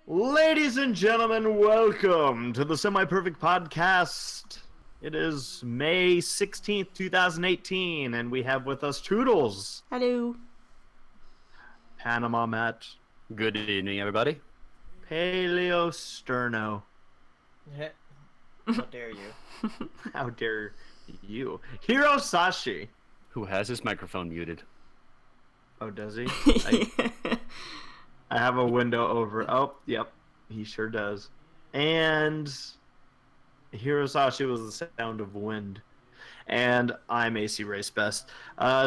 Ladies and gentlemen, welcome to the Semi-Perfect Podcast. It is May 16th, 2018, and we have with us Toodles. Hello. PanamaMatt. Good evening, everybody. PaleoSteno. How dare you? How dare you? Hirosashii. Who has his microphone muted? Oh, does he? I have a window over. Oh, yep. He sure does. And Hirosashii was the sound of wind. And I'm ACRacebest.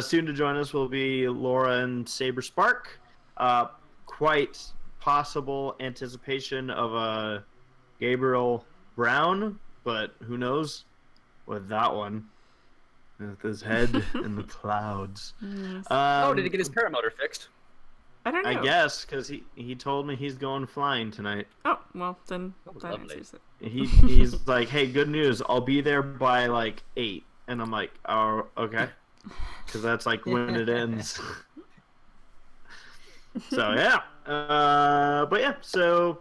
Soon to join us will be Laura and Saberspark. Quite possible anticipation of a Gabriel Brown, but who knows with that one. With his head in the clouds. Yes. Did he get his paramotor fixed? I don't know. I guess, because he told me he's going flying tonight. Oh, well, then that lovely. answers it. He's like, hey, good news. I'll be there by, like, 8. And I'm like, oh, okay. Because that's, like, when it ends. So, yeah. But, yeah, so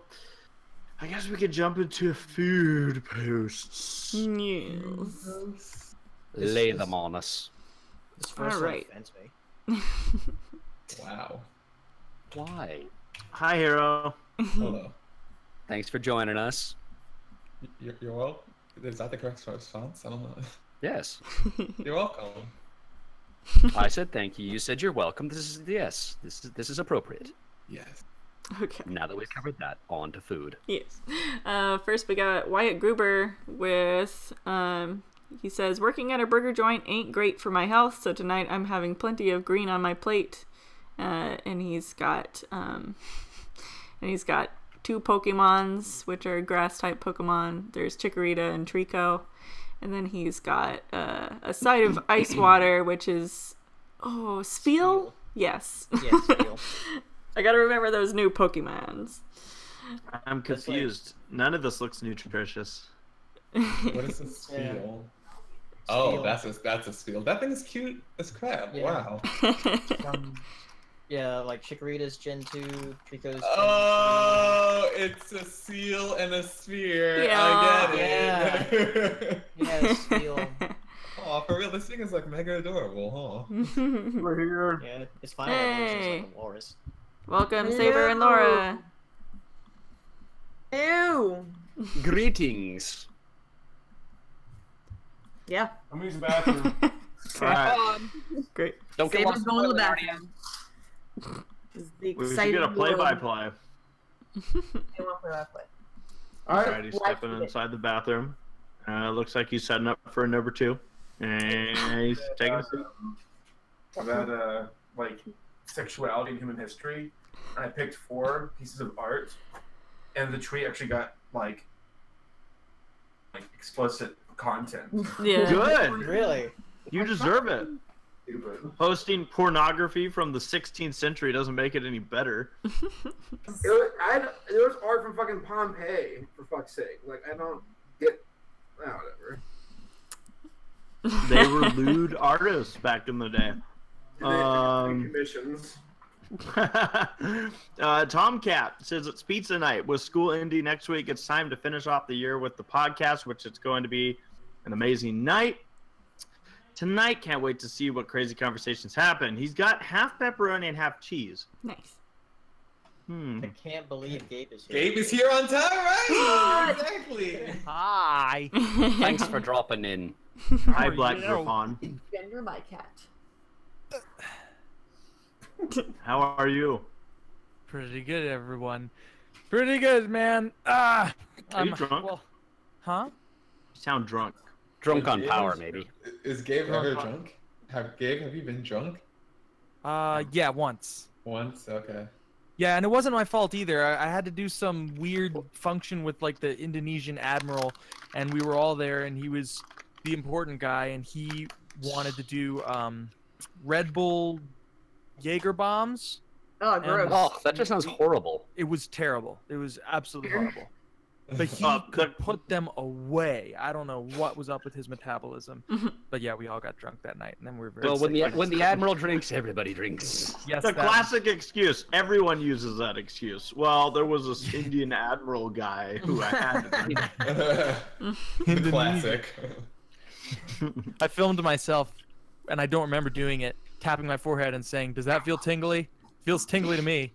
I guess we could jump into food posts. Yes. Lay them on us. This first All right. one offends me. Wow. Why? Hi, Hero. Hello. Thanks for joining us. You're welcome. Is that the correct response? I don't know. Yes. You're welcome. I said thank you. You said you're welcome. This is appropriate. Yes. Okay. Now that we've covered that, on to food. Yes. First, we got Wyatt Gruber with, he says, working at a burger joint ain't great for my health, so tonight I'm having plenty of green on my plate. And he's got 2 Pokemons, which are grass-type Pokemon. There's Chikorita and Trico. And then he's got a side of ice water, which is... Oh, Spheal? Yes. Yes, Spheal. I gotta remember those new Pokemons. I'm confused. None of this looks nutritious. What is this feel? Oh, that's a feel. That thing is cute as crap. Yeah. Wow. Yeah, like Chikorita's Gen 2, Trico's Gen 3. Oh, it's a seal and a sphere. Yeah. I get it. Yeah, Spheal. Oh, for real, this thing is like mega adorable, huh? We're here. Yeah, it's final evolutions of the Walrus. Welcome, Saber and Laura. Ew. Greetings. Yeah. I'm using the bathroom. Alright. Great. Don't get Saber's lost. going to the bathroom. This is the We should exciting get a play-by-play. I want play-by-play. Alright, he's stepping inside the bathroom. Looks like he's setting up for a number 2. And he's taking a seat. About like sexuality in human history, and I picked 4 pieces of art, and the tree actually got like explicit content. Yeah. Good! Really? You deserve it. Stupid. Posting pornography from the 16th century doesn't make it any better. There was art from fucking Pompeii, for fuck's sake. Like, I don't get... whatever. They were lewd artists back in the day. Commissions. Tomcat says it's pizza night. With school ending next week, it's time to finish off the year with the podcast, which it's going to be an amazing night. Tonight, can't wait to see what crazy conversations happen. He's got half pepperoni and half cheese. Nice. I can't believe Gabe is here. Gabe is here on time, right? Exactly. Hi. Thanks for dropping in. Hi, Black Griffon. Gender my cat. How are you? Pretty good, everyone. Pretty good, man. Are you drunk? Well, huh? You sound drunk. Drunk on power, maybe. Is Gabe ever drunk? Have you been drunk? Yeah, once. Once? Okay. Yeah, and it wasn't my fault either. I had to do some weird function with like the Indonesian admiral, and we were all there, and he was the important guy, and he wanted to do Red Bull Jaeger bombs. Oh, gross. Oh, that just sounds horrible. It was terrible. It was absolutely horrible. but he could put them away. I don't know what was up with his metabolism, but yeah, we all got drunk that night, and then we were very. Well, sick. when the admiral drinks, everybody drinks. Yes, The classic excuse. Everyone uses that excuse. Well, there was this Indian admiral guy who I had to The classic. I filmed myself, and I don't remember doing it, tapping my forehead and saying, "Does that feel tingly? Feels tingly to me."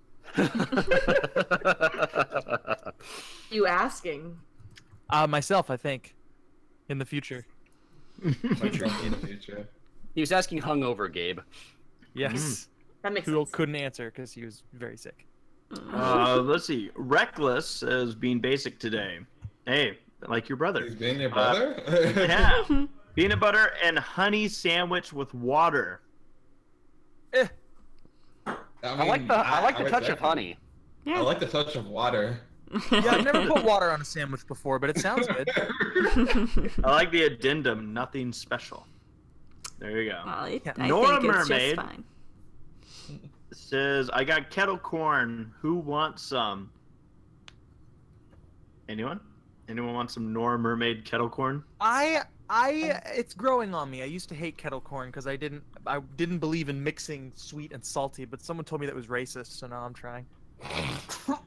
You asking? Myself, I think, in the future. My drunk in the future. He was asking hungover, Gabe. Yes. That makes Who sense. couldn't answer because he was very sick. Let's see. Reckless as being basic today. Hey, like your brother. He's being your brother? Yeah. Peanut butter and honey sandwich with water. I like the touch of honey. Yeah. I like the touch of water. Yeah, I've never put water on a sandwich before, but it sounds good. I like the addendum. Nothing special. There you go. Well, I Nora think it's Mermaid. just fine. Says, I got kettle corn. Who wants some? Anyone? Anyone want some Nora Mermaid kettle corn? It's growing on me. I used to hate kettle corn because I didn't believe in mixing sweet and salty, but someone told me that was racist, so now I'm trying.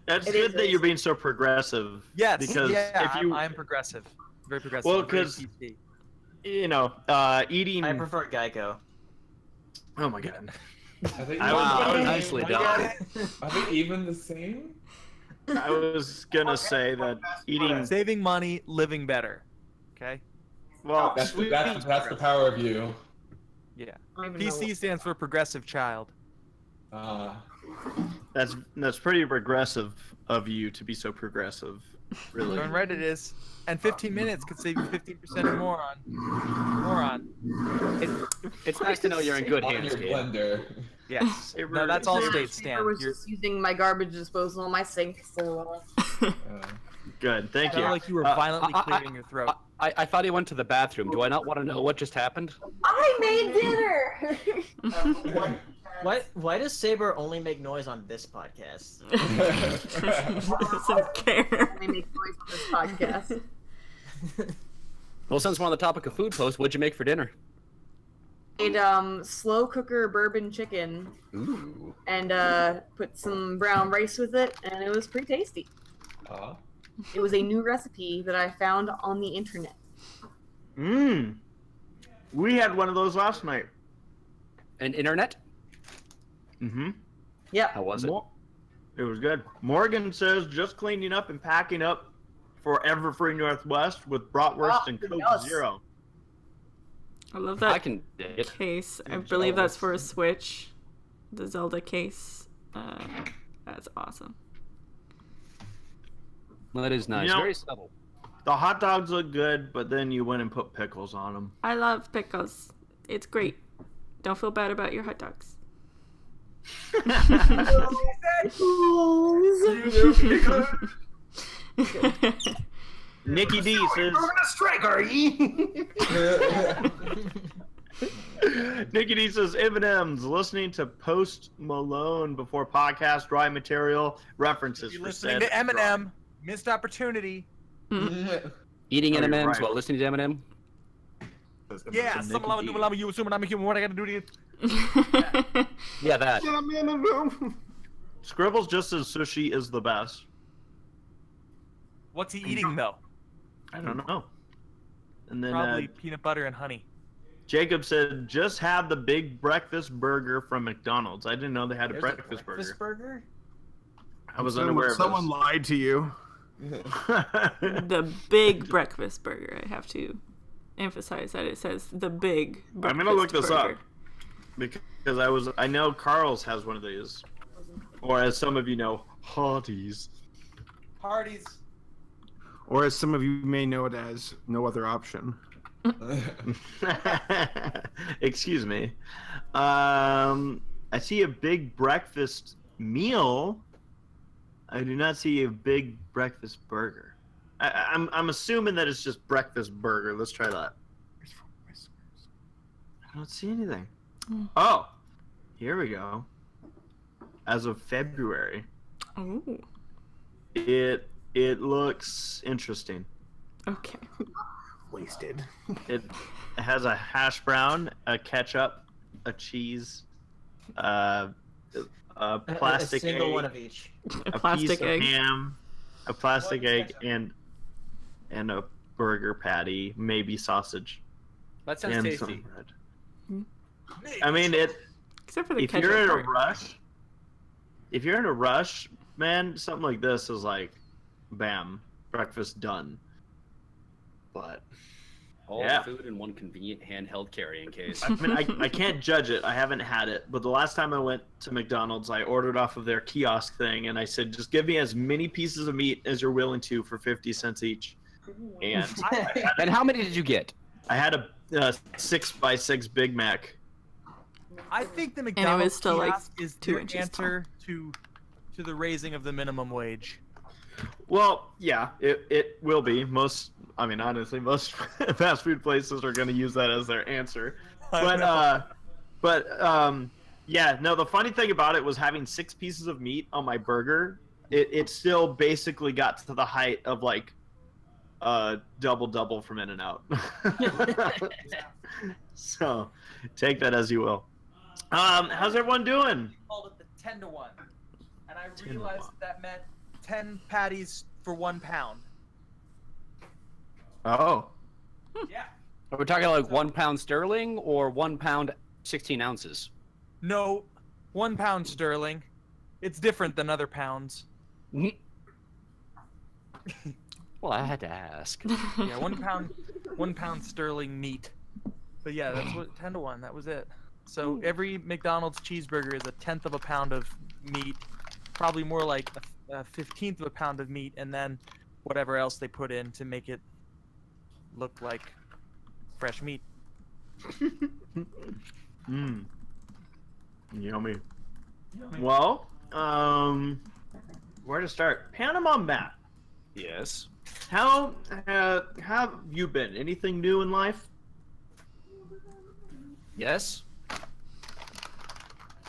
That's It good is that you're racist. being so progressive. Yes, Because yeah, if you, I'm progressive, very progressive. Well, I'm very 'cause- PC. you know, eating. I prefer Geico. Oh my god. Are they I even was- the same? nicely done. Are they even the same? I was gonna say that eating. Saving money, living better. Okay. Well, That's sweet the power of you. Yeah. I don't even know PC stands for progressive child. That's pretty progressive of you to be so progressive. Really. Darn right it is. And 15 minutes could save you 15% or more on. It's nice to know you're in good On hands, your Gabe. blender. Yes. No, that's all state I stand. was You're just using my garbage disposal on my sink, so Good. Thank you. sounded like you were violently clearing your throat. I thought he went to the bathroom. Do I not want to know what just happened? I made dinner. Why does Saber only make noise on this podcast? Doesn't care. I make noise on this podcast. Well, since we're on the topic of food posts, what'd you make for dinner? Made slow cooker bourbon chicken Ooh. and put some brown rice with it, and it was pretty tasty. It was a new recipe that I found on the internet. We had one of those last night. And internet? Mm-hmm. Yep. How was it? It was good. Morgan says just cleaning up and packing up for Everfree Northwest with bratwurst and Coke yes. Zero. I love I that can dig it. case. I believe that's for a Switch. The Zelda case. That's awesome. Well, that is nice. You know- Very subtle. The hot dogs look good, but then you went and put pickles on them. I love pickles. It's great. Don't feel bad about your hot dogs. Nikki D says. We're gonna strike, are ye? Nikki D says M&M's listening to Post Malone before podcast dry material references. You're for listening said to Eminem. Missed opportunity. Eating Oh, you're M&M's right. while listening to Eminem? Yeah, Nikki some lama D. do lama, you assuming I'm a human. What I gotta do to you? Yeah, that. Scribbles just says sushi is the best. What's he eating though? I don't know. And then Probably peanut butter and honey. Jacob said, just have the big breakfast burger from McDonald's. I didn't know they had a There's breakfast breakfast burger. burger? I was unaware of Someone lied to you. this. The big breakfast burger. I have to emphasize that it says the big breakfast I'm gonna look this burger. up because I know Carl's has one of these, or as some of you know, Hardee's. Parties. Or as some of you may know it as, no other option. Excuse me. I see a big breakfast meal. I do not see a big breakfast burger. I'm assuming that it's just breakfast burger. Let's try that. I don't see anything. Oh, here we go. As of February, Ooh. it It looks interesting. Okay. Wasted. It has a hash brown, a ketchup, a cheese, a plastic a single egg, one of each. A a plastic piece egg. of ham, a plastic One egg, ketchup. and a burger patty, maybe sausage, That sounds and tasty. some bread. I mean, Except for the if ketchup you're in part. a rush, man, something like this is like, bam, breakfast done. But All yeah. the food in one convenient handheld carrying case. I mean, I can't judge it. I haven't had it. But the last time I went to McDonald's, I ordered off of their kiosk thing, and I said, just give me as many pieces of meat as you're willing to for 50 cents each. And And how many did you get? I had a 6x6 Big Mac. I think the it was McDonald's still, like, kiosk is 2 the inches answer to the raising of the minimum wage. Well, yeah, it will be. Honestly, most fast food places are going to use that as their answer. Yeah, no, the funny thing about it was having 6 pieces of meat on my burger, it still basically got to the height of like double from In-N-Out. So take that as you will. How's everyone doing? Called it the 10-to-1, and I 10 to realized 1. that meant 10 patties for 1 pound. Oh. Yeah. Are we talking like 1 pound sterling or 1 pound 16 ounces? No, 1 pound sterling. It's different than other pounds. Well, I had to ask. Yeah, 1 pound sterling meat. But yeah, that's what 10-to-1. That was it. So every McDonald's cheeseburger is a 1/10 of a pound of meat, probably more like a 15th of a pound of meat, and then whatever else they put in to make it look like fresh meat. Mmm. Yummy. Well, where to start? PanamaMatt. Yes. How have you been? Anything new in life? Yes.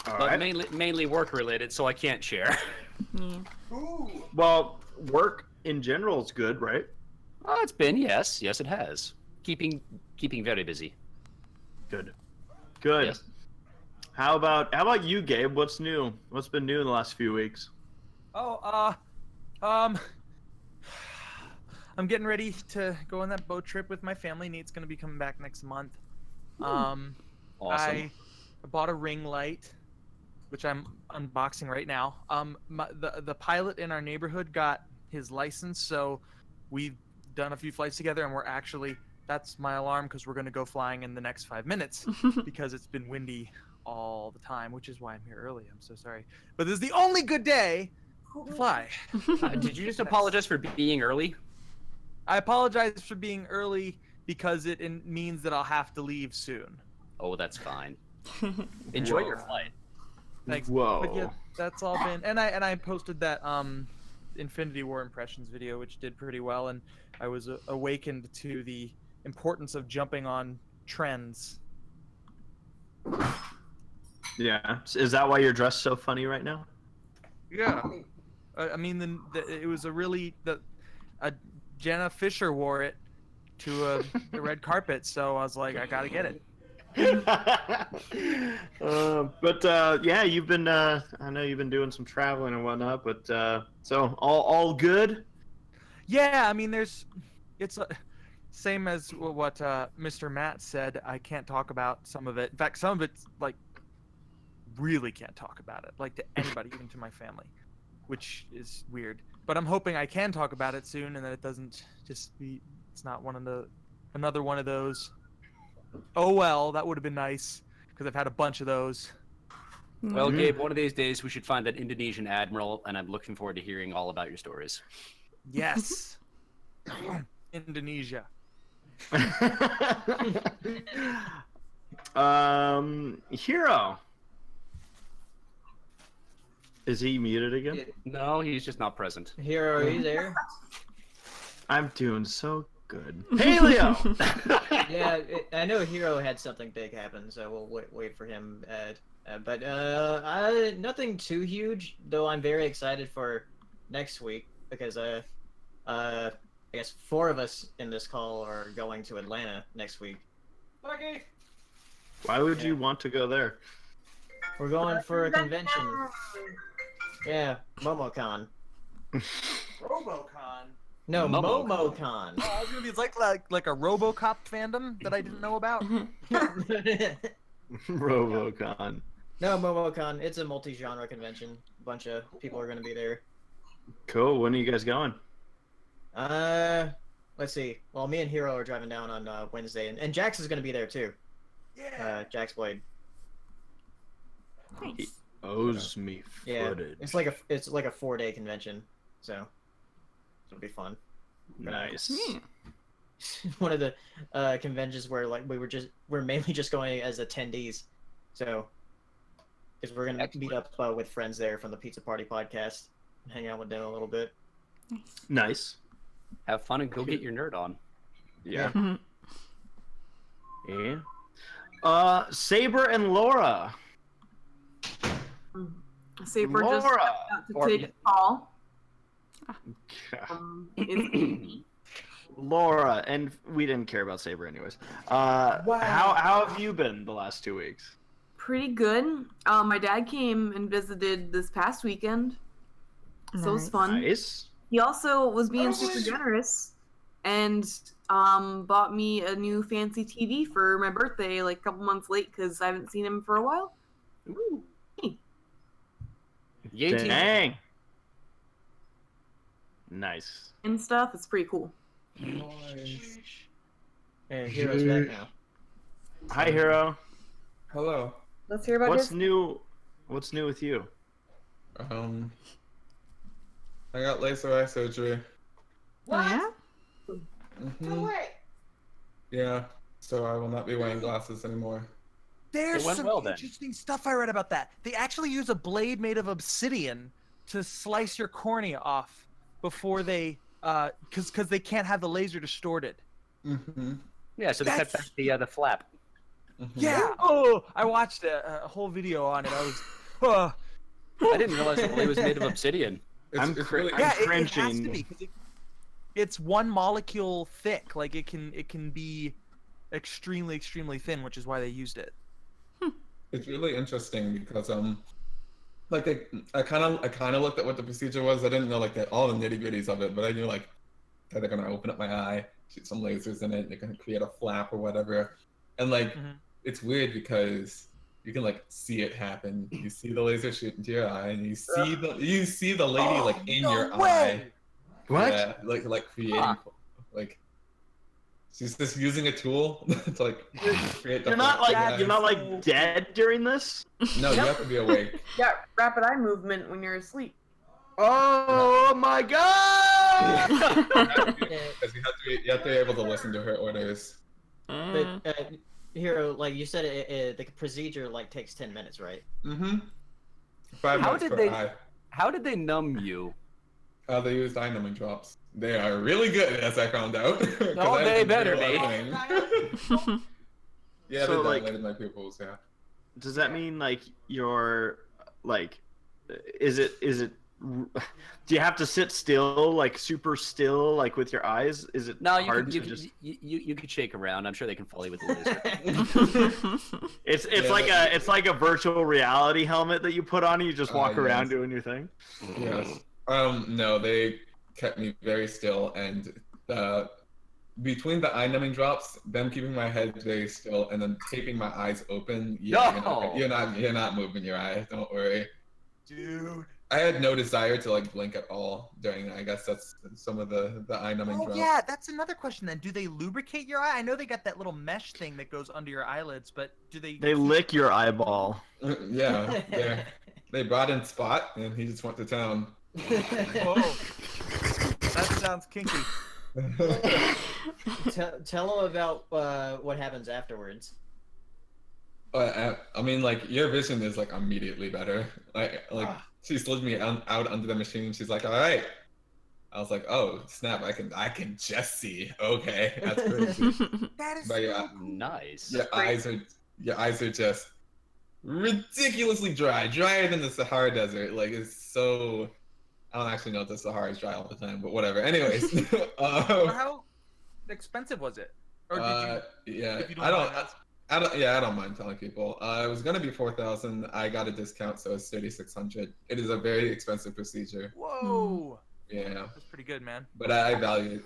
All But right. mainly work related, so I can't share. Yeah. Well, work in general is good, right? Oh, it's been, yes, it has. Keeping very busy. Good. Good. Yes. How about you, Gabe? What's new? What's been new in the last few weeks? Oh, I'm getting ready to go on that boat trip with my family. Nate's gonna be coming back next month. Awesome. I bought a ring light, which I'm unboxing right now. The pilot in our neighborhood got his license, so we've done a few flights together, and that's my alarm because we're gonna go flying in the next 5 minutes because it's been windy all the time, which is why I'm here early. I'm so sorry, but this is the only good day to fly. Did you just apologize for being early? I apologize for being early because it means that I'll have to leave soon. Oh, that's fine. Enjoy your flight. Thanks. Whoa. But yeah, that's all been. And I posted that Infinity War impressions video, which did pretty well, and I was awakened to the importance of jumping on trends. Yeah. Is that why you're dressed so funny right now? Yeah. I mean, it was Jenna Fisher wore it to the red carpet, so I was like, I gotta get it. Yeah, you've been. I know you've been doing some traveling and whatnot, but so all good. Yeah, I mean, it's same as what Mr. Matt said. I can't talk about some of it. In fact, some of it's like really can't talk about it, like to anybody, even to my family, which is weird. But I'm hoping I can talk about it soon, and that it doesn't just be. It's not another one of those. Oh well, that would have been nice because I've had a bunch of those. Well, Gabe, one of these days we should find that Indonesian admiral, and I'm looking forward to hearing all about your stories. Yes. Indonesia. Hero. Is he muted again? No, he's just not present. Hero, are you there? I'm doing so good. Paleo. Yeah, I know Hero had something big happen, so we'll wait for him. But nothing too huge, though. I'm very excited for next week because I guess 4 of us in this call are going to Atlanta next week. Lucky. Why would you want to go there? We're going for a convention. Yeah, MomoCon. RoboCon. No, MomoCon. MomoCon. Oh, I was gonna be like a RoboCop fandom that I didn't know about. RoboCon. No, MomoCon. It's a multi-genre convention. A bunch of people are going to be there. Cool. When are you guys going? Let's see. Well, me and Hiro are driving down on Wednesday, and Jax is going to be there too. Yeah. Jax Blade. He Nice. owes me Yeah, footage. it's like a 4-day convention, so it'll be fun. Nice. Yeah. One of the conventions where like we're mainly just going as attendees, so because we're gonna meet up with friends there from the Pizza Party podcast, and hang out with them a little bit. Nice. Have fun and go get your nerd on. Yeah. Mhm. Yeah. Saber and Laura. Saber just Laura. about to take a call. It's Laura, and we didn't care about Saber anyways. How have you been the last 2 weeks? pretty good. My dad came and visited this past weekend, so it was Nice. fun. Nice. He also was being super generous and bought me a new fancy TV for my birthday, like a couple months late because I haven't seen him for a while. Ooh. Hey. Yay, team. Dang. Nice. And stuff. It's pretty cool. Nice. And Hero's back now. Hi, Hero. Hello. Let's hear about What's this. new? What's new with you? I got laser eye surgery. Oh, yeah? Mhm. Yeah, so I will not be wearing glasses anymore. There's It went some well, then. interesting stuff I read about that. They actually use a blade made of obsidian to slice your cornea off before they, because they can't have the laser distorted. Mm-hmm. Yeah, so they cut back the flap. Yeah. Oh, I watched a whole video on it. I was, I didn't realize the blade was made of obsidian. I'm really yeah, it has to cringing. be 'cause it's one molecule thick. Like it can be extremely thin, which is why they used it. It's really interesting because like I kind of looked at what the procedure was. I didn't know like all the nitty gritties of it, but I knew like that they're gonna open up my eye, shoot some lasers in it, they're gonna create a flap or whatever, and like it's weird because you can like see it happen. You see the laser shoot into your eye, and you see the lady like in your eye. What? Yeah, like creating like. She's just using a tool to like create the. You're not like yeah. you're not like dead during this. No, you have to be awake. Yeah, rapid eye movement when you're asleep. Oh my god! Because you have to be able to listen to her orders. But Hero, like you said, the procedure like takes 10 minutes, right? Mm-hmm. 5 How minutes did per they? eye. How did they numb you? They used eye numbing drops. They are really good, as I found out. 'Cause Oh, I they didn't better do a be. lot of things. Yeah, So, they like- dilated my pupils. Yeah. Does that mean like you're like, is it? Do you have to sit still, like super still, like with your eyes? Is it No, you hard could, to you, just? you could shake around. I'm sure they can follow you with the laser. It's Yeah, it's like a virtual reality helmet that you put on and you just walk around yes. doing your thing. Yes. No, they kept me very still, and between the eye numbing drops, them keeping my head very still, and then taping my eyes open. Yeah, No! you're not moving your eye. Don't worry. Dude. I had no desire to like blink at all during. I guess that's some of the eye numbing Oh drops. yeah, that's another question then. Do they lubricate your eye? I know they got that little mesh thing that goes under your eyelids, but do they? They lick your eyeball. Yeah, they brought in Spot, and he just went to town. Oh, that sounds kinky. Tell them about what happens afterwards. But I mean, like your vision is like immediately better. Like she slid me out under the machine. She's like, "All right." I was like, "Oh snap! I can just see. Okay, that's crazy." That is But yeah, Nice. your eyes are just ridiculously dry, drier than the Sahara Desert. Like it's so. I don't actually know if this is the hardest dry all the time, but whatever. Anyways, How expensive was it? Or did you? yeah, if you I don't. mind asking? I don't mind telling people. It was gonna be 4,000. I got a discount, so it's 3,600. It is a very expensive procedure. Whoa. Yeah, That's pretty good, man. but I valued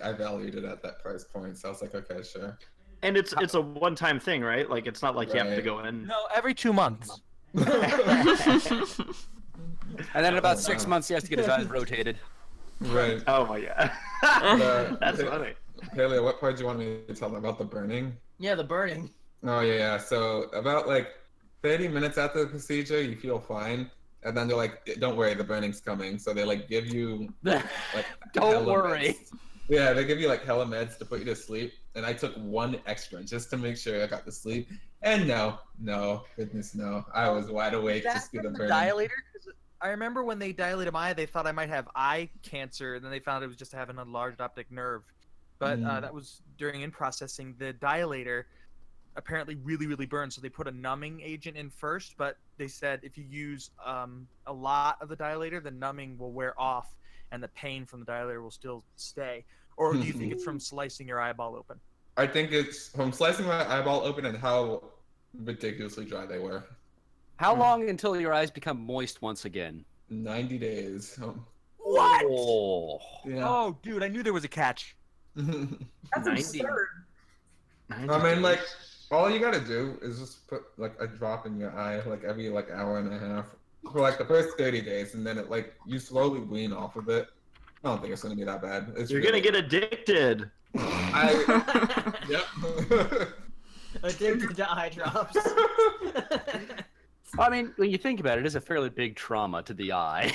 it at that price point, so I was like, okay, sure. And it's a one-time thing, right? Like it's not like you have to Right. go in. No, every 2 months. And then in about 6 months, he has to get his eyes rotated. Right. Oh my god. That's funny. Paleo, what part do you want me to tell them about the burning? Yeah, the burning. Oh yeah. So about like 30 minutes after the procedure, you feel fine, and then they're like, "Don't worry, the burning's coming." So they like give you like Don't hella worry. meds. Yeah, they give you like hella meds to put you to sleep, and I took one extra just to make sure I got to sleep. And no, goodness no, I was wide awake just through the burning. dilator? 'Cause I remember when they dilated my eye, they thought I might have eye cancer, and then they found it was just having an enlarged optic nerve. But that was during in processing. The dilator apparently really burns, so they put a numbing agent in first. But they said if you use a lot of the dilator, the numbing will wear off, and the pain from the dilator will still stay. Or do you think it's from slicing your eyeball open? I think it's from slicing my eyeball open and how ridiculously dry they were. How long until your eyes become moist once again? 90 days. What? Oh. Yeah. Oh, dude, I knew there was a catch. That's 90. absurd. I mean, like, all you gotta do is just put like a drop in your eye, like every like hour and a half for like the first 30 days, and then it like you slowly wean off of it. I don't think it's gonna be that bad. You're gonna get addicted. Yep. Addicted to eye drops. I mean, when you think about it, it is a fairly big trauma to the eye.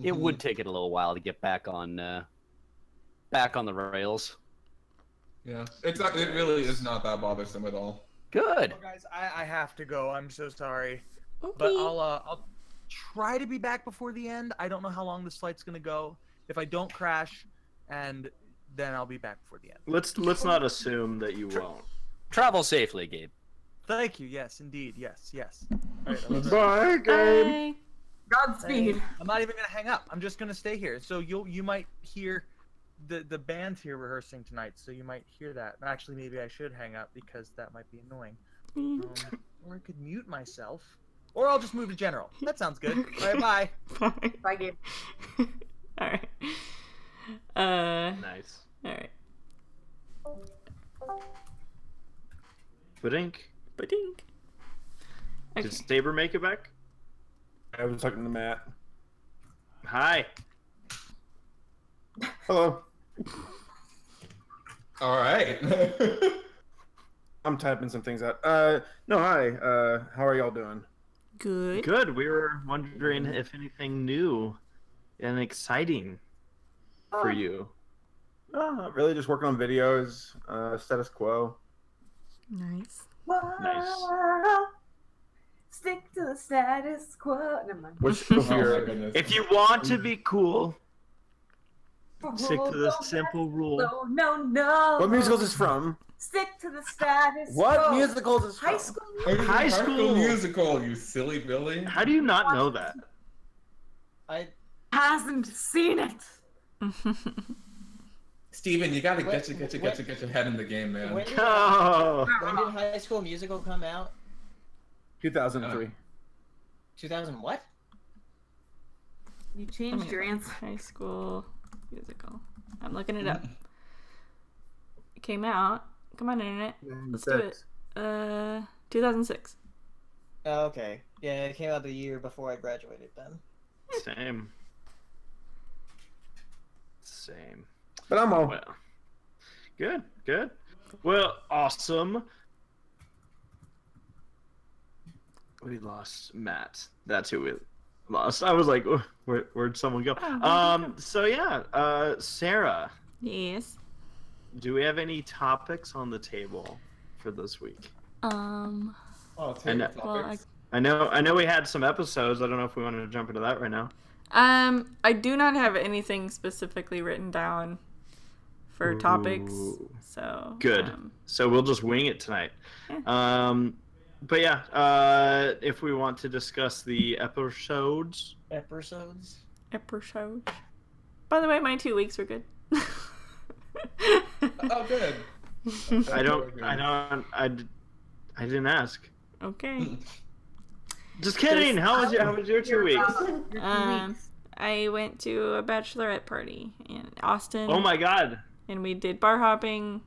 It would take it a little while to get back on the rails. Yeah, it really is not that bothersome at all. Good. Well, guys, I have to go. I'm so sorry, Okay. but I'll try to be back before the end. I don't know how long this flight's gonna go. If I don't crash, and then I'll be back before the end. Let's not assume that you won't. Travel safely, Gabe. Thank you. Yes, indeed. Yes. All right, Bye, Gabe. Bye. Godspeed. I'm not even gonna hang up. I'm just gonna stay here. So you might hear the band's here rehearsing tonight. So you might hear that. Actually, maybe I should hang up because that might be annoying. Or I could mute myself, or I'll just move to general. That sounds good. All right, bye. Bye. Bye, Gabe. All right. Nice. All right. Badink. Ba-dink. Okay. Did Saber make it back? I was talking to Matt. Hi. Hello. All right. I'm typing some things out. No, hi. How are y'all doing? Good. Good. We were wondering if anything new and exciting for you. No, not really. Just working on videos. Status quo. Nice. Nice. Stick to the status quo. Never mind. Which Oh of my your goodness. If you want to be cool, stick to the simple rule. No. what musicals is from? Stick to the status What quo. musicals is from? High school. High School. Musical, you silly Billy. How do you not know that? I Hasn't seen it. Steven, you gotta What- get your head in the game, man. when did Oh. High School Musical come out? 2003. 2000 what? You changed your answer. High School Musical. I'm looking it up. It came out. Come on, internet. Let's do it. 2006. Oh, okay. Yeah, it came out the year before I graduated then. Same. But I'm all. Well, good. Well, awesome. We lost Matt. That's who we lost. I was like, oh, where'd someone go? So yeah, Sarah, Yes. do we have any topics on the table for this week? Oh, I know. Well, I know we had some episodes. I don't know if we wanted to jump into that right now. I do not have anything specifically written down for topics. Ooh. So Good. So we'll just wing it tonight. Yeah. But yeah, if we want to discuss the episodes, Episodes? episode. By the way, my 2 weeks were good. Oh, good. I didn't ask. Okay. Just kidding. How was your 2 weeks? I went to a bachelorette party in Austin. Oh my god. And we did bar hopping.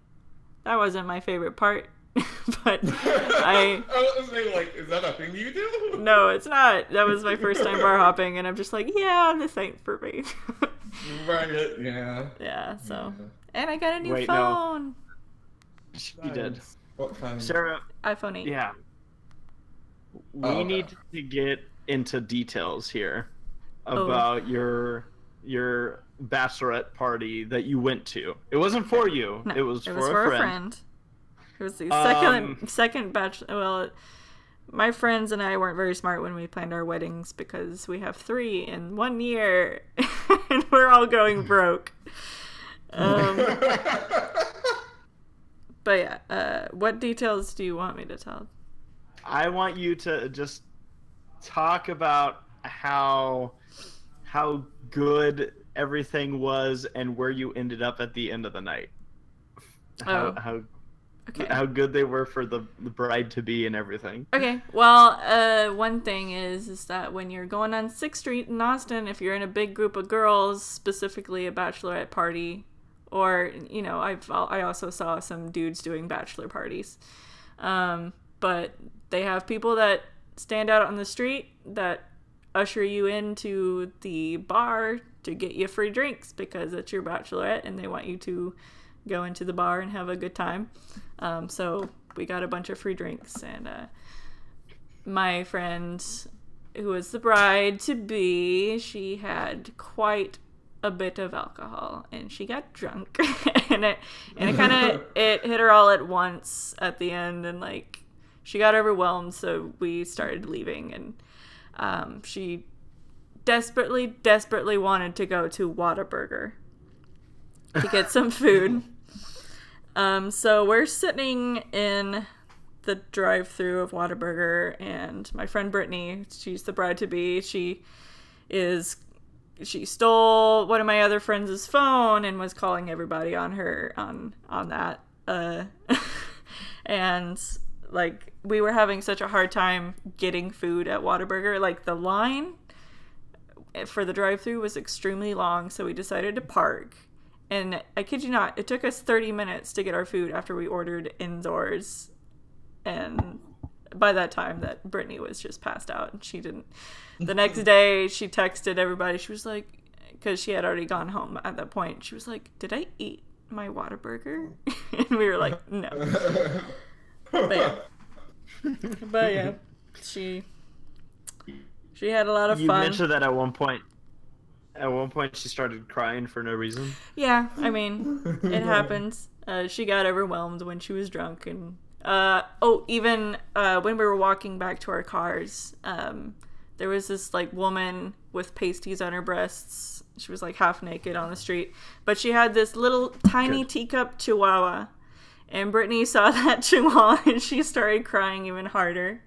That wasn't my favorite part, but I was saying, like, is that a thing you do? No, it's not. That was my first time bar hopping, and I'm just like, yeah, this ain't for me. Right. Yeah. Yeah. So, and I got a new Wait, phone. No. You did. What kind? Sarah. iPhone 8. Yeah. We need to get into details here about your bachelorette party that you went to. It wasn't for you. No, it was for a friend. It was the second batch. Well, my friends and I weren't very smart when we planned our weddings because we have 3 in 1 year, and we're all going broke. But yeah, what details do you want me to tell? I want you to just talk about how good everything was and where you ended up at the end of the night. How good they were for the bride to be and everything. Okay, well, one thing is that when you're going on 6th Street in Austin, if you're in a big group of girls, specifically a bachelorette party, or I also saw some dudes doing bachelor parties, but they have people that stand out on the street that usher you into the bar to get you free drinks because it's your bachelorette and they want you to go into the bar and have a good time. So we got a bunch of free drinks, and my friend, who was the bride-to-be, she had quite a bit of alcohol and she got drunk and it hit her all at once at the end, and like she got overwhelmed, so we started leaving, and she desperately wanted to go to Whataburger to get some food. So we're sitting in the drive-thru of Whataburger, and my friend Brittany, she's the bride-to-be, she stole one of my other friends' phone and was calling everybody on her on that. And like we were having such a hard time getting food at Whataburger. Like the line for the drive-thru was extremely long, so we decided to park. And I kid you not, it took us 30 minutes to get our food after we ordered indoors. And by that time, that Brittany was just passed out, and she didn't. The next day, she texted everybody. She was like, because she had already gone home at that point. She was like, "Did I eat my Whataburger?" And we were like, "No." But yeah, she had a lot of fun. You mentioned that at one point. At one point, she started crying for no reason. Yeah, I mean, it happens. She got overwhelmed when she was drunk, and even when we were walking back to our cars, there was this like woman with pasties on her breasts. She was like half naked on the street, but she had this little tiny teacup chihuahua, and Brittany saw that chihuahua and she started crying even harder.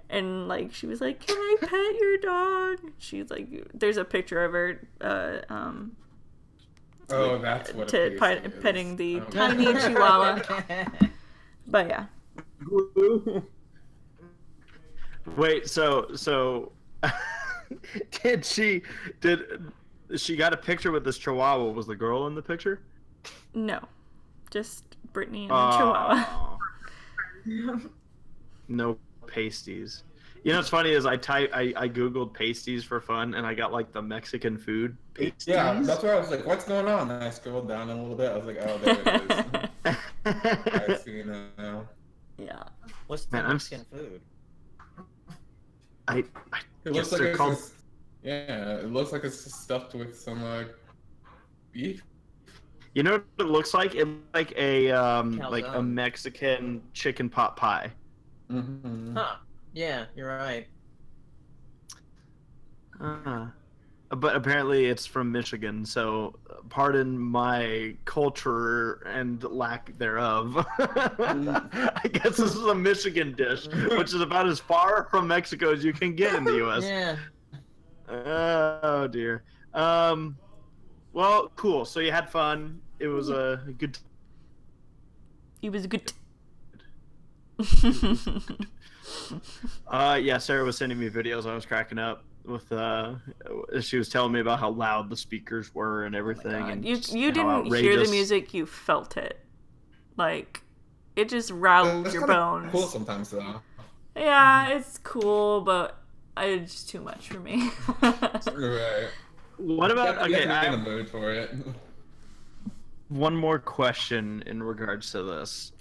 And like she was like, "Can I pet your dog?" She's like, there's a picture of her that's what petting the tiny chihuahua. But yeah. Wait, so did she got a picture with this chihuahua? Was the girl in the picture? No, just Brittany and the chihuahua. No pasties. You know what's funny is I googled pasties for fun, and I got like the Mexican food pasties. Yeah, that's where I was like, what's going on? And I scrolled down a little bit. I was like, oh, there it is. I see now. Yeah. What's the Mexican food? It looks like it looks like it's stuffed with some beef. You know what it looks like? It looks like a Mexican chicken pot pie. Mm-hmm. Huh. Yeah, you're right. But apparently it's from Michigan, so pardon my culture and lack thereof. I guess this is a Michigan dish, which is about as far from Mexico as you can get in the U.S. Yeah. Oh dear. Well, cool. So you had fun. It was a good. It was good. Yeah, Sarah was sending me videos. I was cracking up with. She was telling me about how loud the speakers were and everything. And You just didn't how hear the outrageous. music, you felt it. Like, it just rattled That's your kinda bones. Cool sometimes though. Yeah, it's cool, but it's just too much for me. Right. What about? You Okay, have to be in I the mood for it. one more question in regards to this.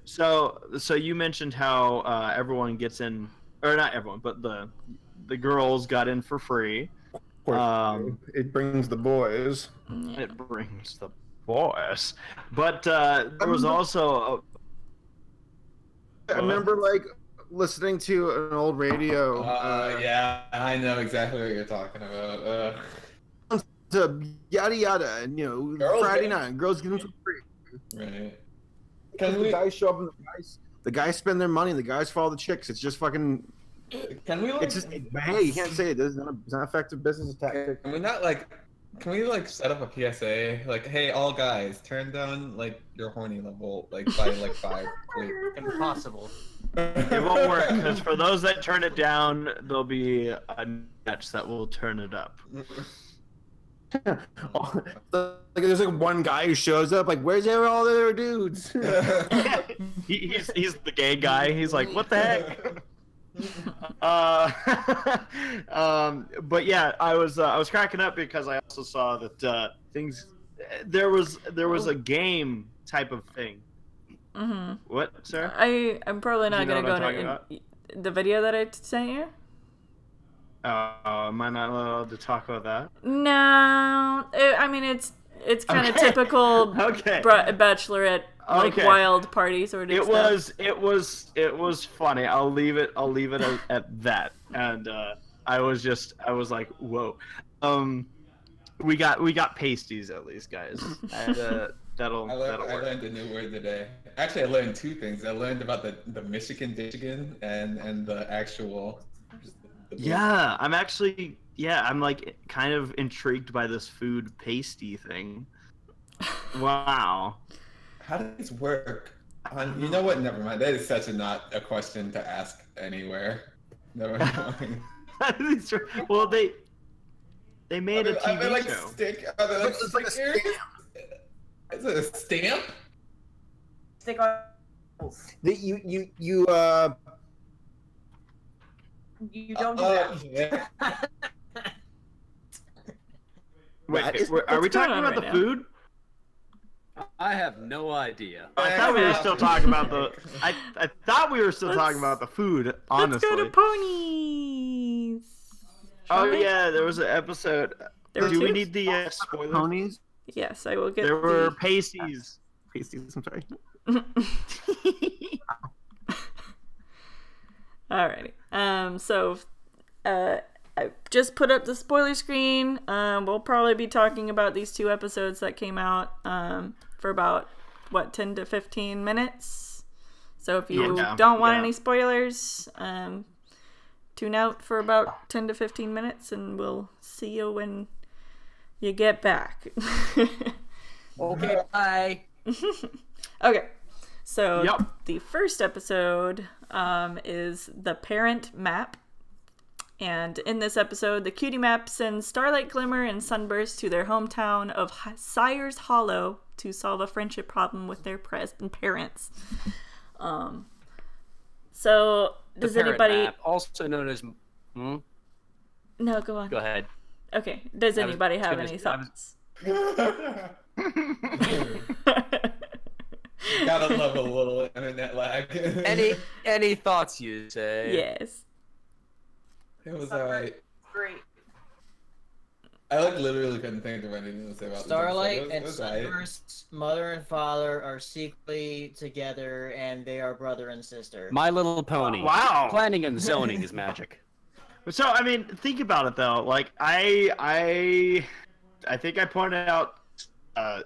So you mentioned how everyone gets in, or not everyone, but the girls got in for free. Of course, it brings the boys. It brings the boys, but there was also. I remember like listening to an old radio. Yeah, I know exactly what you're talking about. To yada yada, and Girls Friday get- night, girls get them for free. Right. Because Can the we guys show up and the guys spend their money, the guys follow the chicks. It's just fucking. can we like It's just hey, you can't say it. It's not effective business tactic. can we not like can we like set up a PSA like, hey, all guys, turn down like your horny level like by like 5. Please. Impossible. It won't work because for those that turn it down, there'll be a match that will turn it up. Like there's like one guy who shows up, like, where's all the other dudes? He's the gay guy. He's like, what the heck? But yeah, I was cracking up because I also saw that things there was a game type of thing. Mm-hmm. What, sir? I'm probably not Do you know gonna what go I'm to talking the video that I sent you. Am I not allowed to talk about that? No, I mean it's kind of Okay. typical Okay. bachelorette like Okay. wild party sort of stuff. It was funny. I'll leave it at that. And I was like, whoa. We got pasties at least, guys. And that'll I work. learned a new word today. Actually, I learned 2 things. I learned about the Michigan and the actual. Yeah, I'm like kind of intrigued by this food pasty thing. Wow. How does this work? You know what? Never mind. That is such not a question to ask anywhere. Never mind. Well, they made a Are they TV like show. stick? Are they like It's like a stickers? Is it a stamp? Stick on. You don't do that. Yeah. Wait, What is- are we what's going talking on about right the now? food? I have no idea. I thought we were still talking about the. I thought we were still talking about the food. Honestly. Let's go to ponies. Oh Shall we? yeah, there was an episode. There were Do we two? need the spoiler? Ponies? Yes, I will get. There were the... pasties. Pasties, I'm sorry. Alrighty. So, I just put up the spoiler screen. We'll probably be talking about these 2 episodes that came out for about 10 to 15 minutes. So if you don't want any spoilers, tune out for about 10 to 15 minutes, and we'll see you when you get back. Okay, bye. Okay. So Yep. the first episode is the parent map. And in this episode, the cutie map sends Starlight, Glimmer, and Sunburst to their hometown of Sire's Hollow to solve a friendship problem with their parents. So, does The parent anybody... map, also known as. No, go on. Go ahead. Okay. Does I was anybody have gonna- any I was- thoughts? Gotta love a little internet lag. Any thoughts you say? Yes. It was alright. Great. I like literally couldn't think of anything to say about Starlight this episode. It and was alright. Sunburst's mother and father are secretly together, and they are brother and sister. My Little Pony. Wow. Planning and zoning is magic. So I mean, think about it though. Like I think I pointed out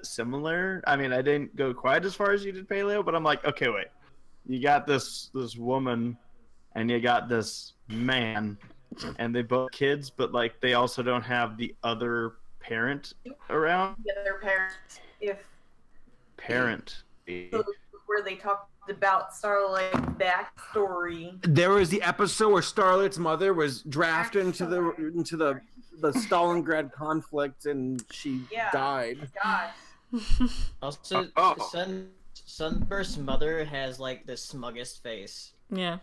similar. I mean, I didn't go quite as far as you did, Paleo, but I'm like, okay, wait. You got this woman, and you got this man, and they both kids, but like they also don't have the other parent around? The other parents, if Parent. where they talked about Starlight's backstory. There was the episode where Starlight's mother was drafted into the Stalingrad conflict, and she died. Gosh. Also, Sunburst's mother has like the smuggest face. Yeah.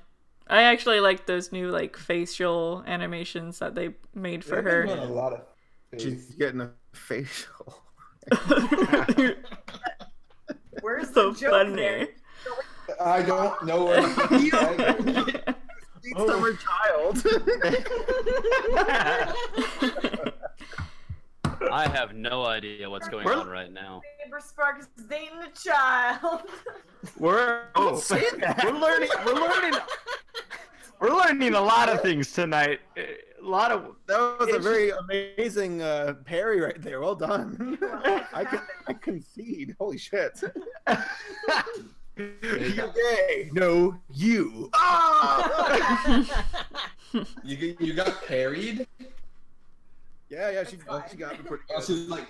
I actually like those new like facial animations that they made for her. A lot of She's getting a facial. Where's So the joke funny. there? I don't know where. Summer child. I have no idea what's going on right now. Saberspark is dating a child. We're learning a lot of things tonight. A lot of That was a very amazing parry right there. Well done. I concede. Holy shit. You're gay. No, you. Oh! You got parried? Yeah, she got me pretty Oh, good. she's like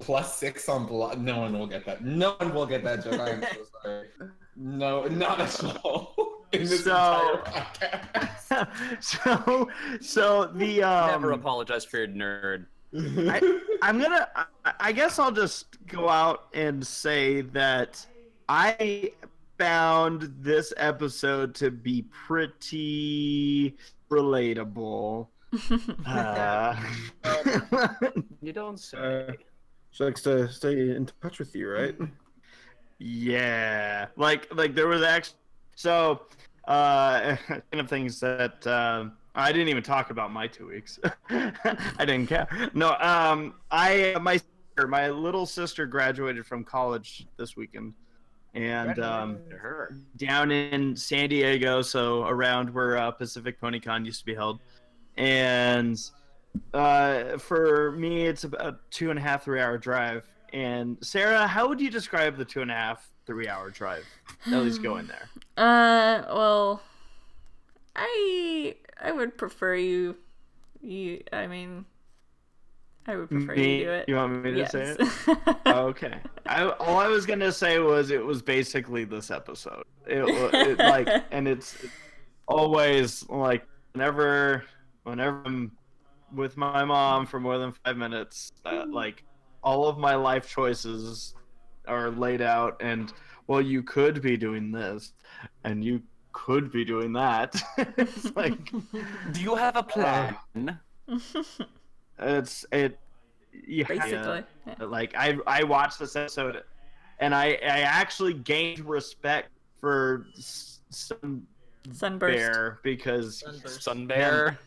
+6 on blood. No one will get that. No one will get that joke. I'm so sorry. No, not at all. In this entire podcast. so the Never apologize for your nerd. I guess I'll just go out and say that I found this episode to be pretty relatable. You don't say. She likes to stay in touch with you, right? Yeah, like there was actually kind of things that I didn't even talk about my 2 weeks. I didn't care. No, my little sister graduated from college this weekend, and down in San Diego, so around where Pacific PonyCon used to be held, and for me it's about 2.5 3-hour drive. And Sarah, how would you describe the 2.5 3-hour drive? At least going there. Well, I would prefer you. I would prefer you to do it. You want me to say Yes. it? Okay. All I was gonna say was it was basically this episode. It like, and it's always like whenever I'm with my mom for more than 5 minutes, like all of my life choices are laid out, and well, you could be doing this, and you could be doing that. It's like, do you have a plan? Yeah, basically. Like I watched this episode, and I actually gained respect for Sunburst because Sunbear.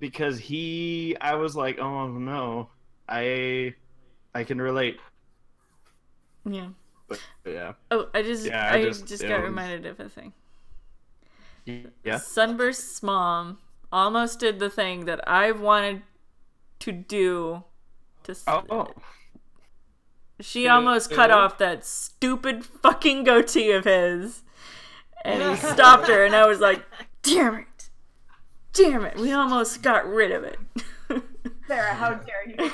Because I was like, oh no, I can relate. Yeah. But, yeah. Oh, I just it got was- reminded of a thing. Yeah. Sunburst's mom almost did the thing that I wanted to do. She almost cut off that stupid fucking goatee of his, and he stopped her, and I was like, damn it, we almost got rid of it. Sarah, how dare you?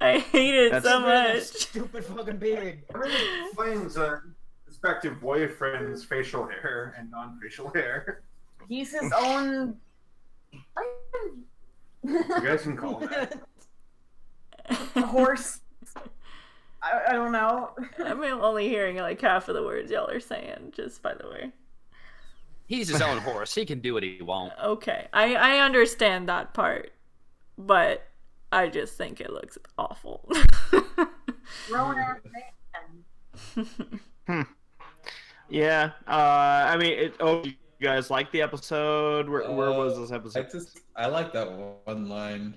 I hate it so much. Stupid fucking beard. Everyone explains respective boyfriend's facial hair and non-facial hair. He's his own. You guys can call him that. Horse. I don't know. I'm only hearing like half of the words y'all are saying, just by the way. He's his own horse. He can do what he wants. Okay, I understand that part, but I just think it looks awful. Grown ass man. Yeah. I mean, you guys like the episode? Where was this episode? I like that one line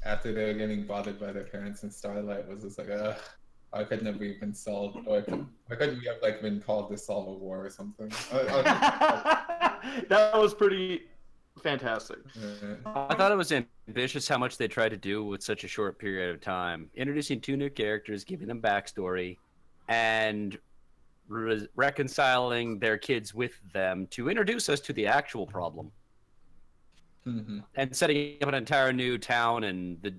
after they were getting bothered by their parents, and Starlight was just like, I could never even solve, or why couldn't we have like been called to solve a war or something? That was pretty fantastic. I thought it was ambitious how much they tried to do with such a short period of time. Introducing 2 new characters, giving them backstory, and reconciling their kids with them to introduce us to the actual problem. and setting up an entire new town and the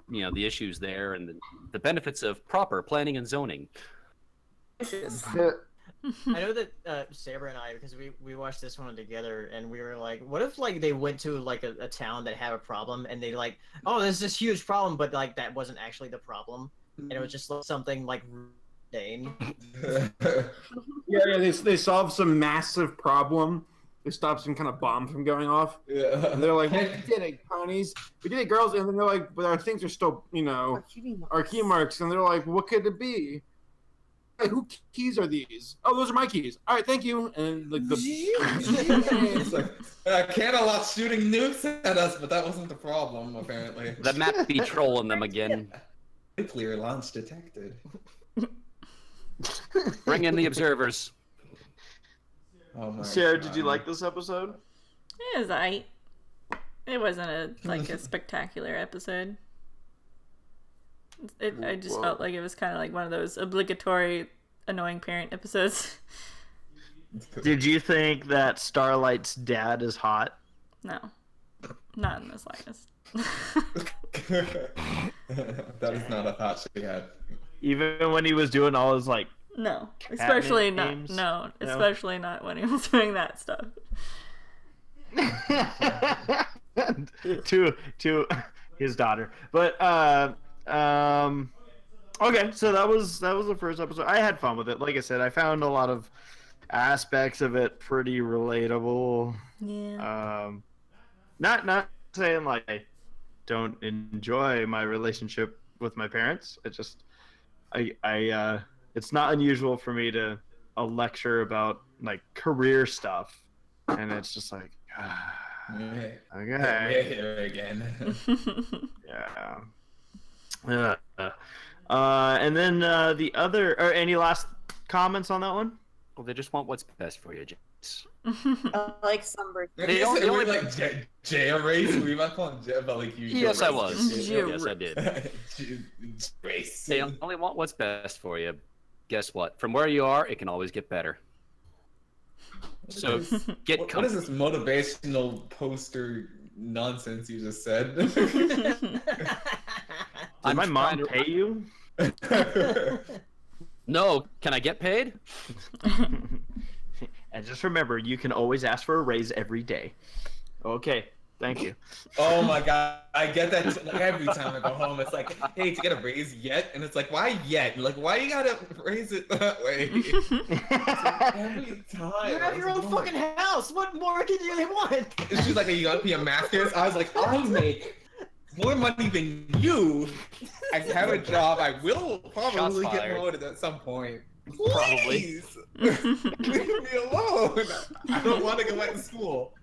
the issues there and the benefits of proper planning and zoning. I know that Saber and I, because we watched this one together, and we were like, what if like they went to like a town that had a problem, and they like, oh, there's this huge problem, but like that wasn't actually the problem, and it was just like, something like mundane. Yeah, they solved some massive problem. They stopped some kind of bomb from going off. Yeah. And they're like, hey, we did it, honeys. We did it, girls. And then they're like, but our things are still, our key marks. And they're like, what could it be? Hey, who keys are these? Oh, those are my keys. All right, thank you. And like it's like, Canterlot shooting nukes at us, but that wasn't the problem, apparently. The map be trolling them again. Nuclear launch detected. Bring in the observers. Oh my Sarah, God. did you like this episode? It was aight. It wasn't a spectacular episode. I just felt like it was kind of like one of those obligatory annoying parent episodes. Did you think that Starlight's dad is hot? No, not in the slightest. That is not a thought she had. Even when he was doing all his like No, especially not. names? No, especially not when he was doing that stuff. to his daughter, but okay, so that was the first episode. I had fun with it. Like I said, I found a lot of aspects of it pretty relatable. Yeah. Not saying like I don't enjoy my relationship with my parents. It just I it's not unusual for me to lecture about like career stuff, and it's just like okay. Here again. Yeah. And then the other, or any last comments on that one? Well, they just want what's best for you, James. Like Sunbird. They only like J-Race. We might call him J, but like you. Yes, I was. Yes, I did. Race. They only want what's best for you. Guess what? From where you are, it can always get better. So get what is this motivational poster nonsense you just said? Did my mom pay you? No. Can I get paid? And just remember, you can always ask for a raise every day. Okay. Thank you. Oh my God, I get that every time I go home. It's like, hey, to get a raise yet? And it's like, why yet? Like, why you gotta raise it that way? Every time. You have your own fucking house. What more can you want? She's like, are you gonna be a master's? I was like, I make more money than you. I have a job. I will probably get promoted at some point. Please. Leave me alone. I don't want to go back to school.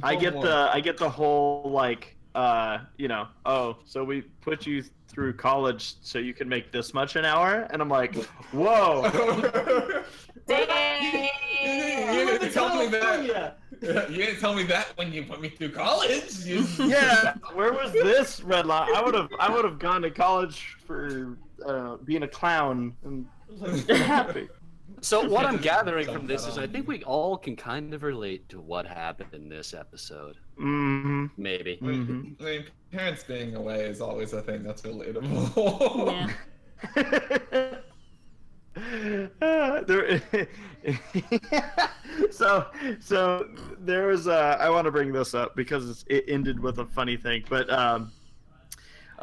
I get the whole like oh, so we put you through college so you can make this much an hour, and I'm like, whoa. Dang. You didn't tell me that. You didn't tell me that when you put me through college. Yeah, where was this red line? I would have gone to college for being a clown and happy. So what I'm gathering from this is I think we all can kind of relate to what happened in this episode. Mm-hmm. Maybe. I mean, parents being away is always a thing that's relatable. Yeah. So there was I want to bring this up because it ended with a funny thing, but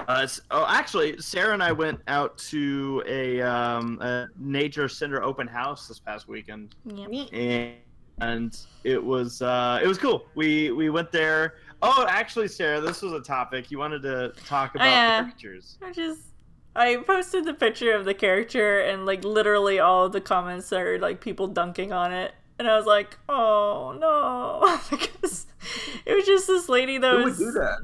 actually, Sarah and I went out to a nature center open house this past weekend, and it was cool. We went there. Oh, actually, Sarah, this was a topic you wanted to talk about. The pictures. I posted the picture of the character, and like literally all of the comments are like people dunking on it, and I was like, oh no, because it was just this lady that Who was. would do that?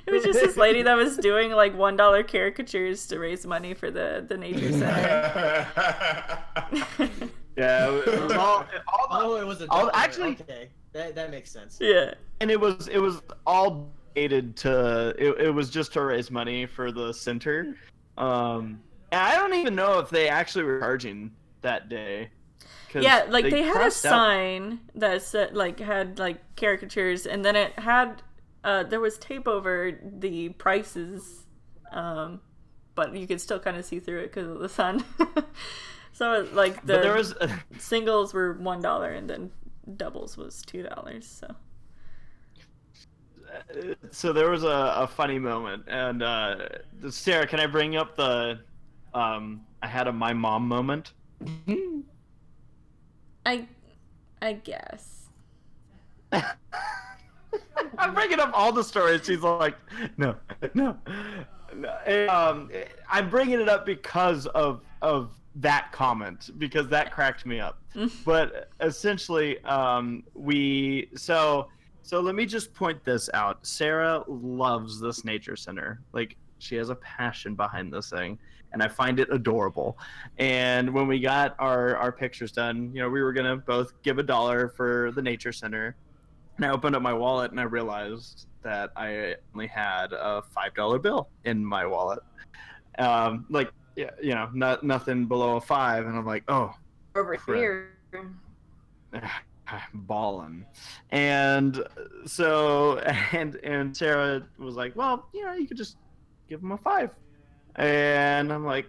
It was just this lady that was doing like $1 caricatures to raise money for the nature center. Yeah, it was all it was a actually okay. That makes sense. Yeah, and it was all donated to it was just to raise money for the center. And I don't even know if they actually were charging that day. Yeah, like they had a crossed out- sign that said like had like caricatures, and then it had there was tape over the prices, but you could still kind of see through it because of the sun. So like But there was singles were $1 and then doubles was $2. so there was a funny moment, and Sarah, can I bring up the I had a my mom moment? I guess. I'm bringing up all the stories. She's like, no. I'm bringing it up because of that comment, because that cracked me up. But essentially, so let me just point this out. Sarah loves this nature center. Like, she has a passion behind this thing, and I find it adorable. And when we got our pictures done, we were gonna both give $1 for the nature center. And I opened up my wallet and I realized that I only had a $5 bill in my wallet. Nothing below a 5. And I'm like, oh, Over crap. here. Ballin'. And so, and Sarah was like, well, you could just give him a 5. And I'm like,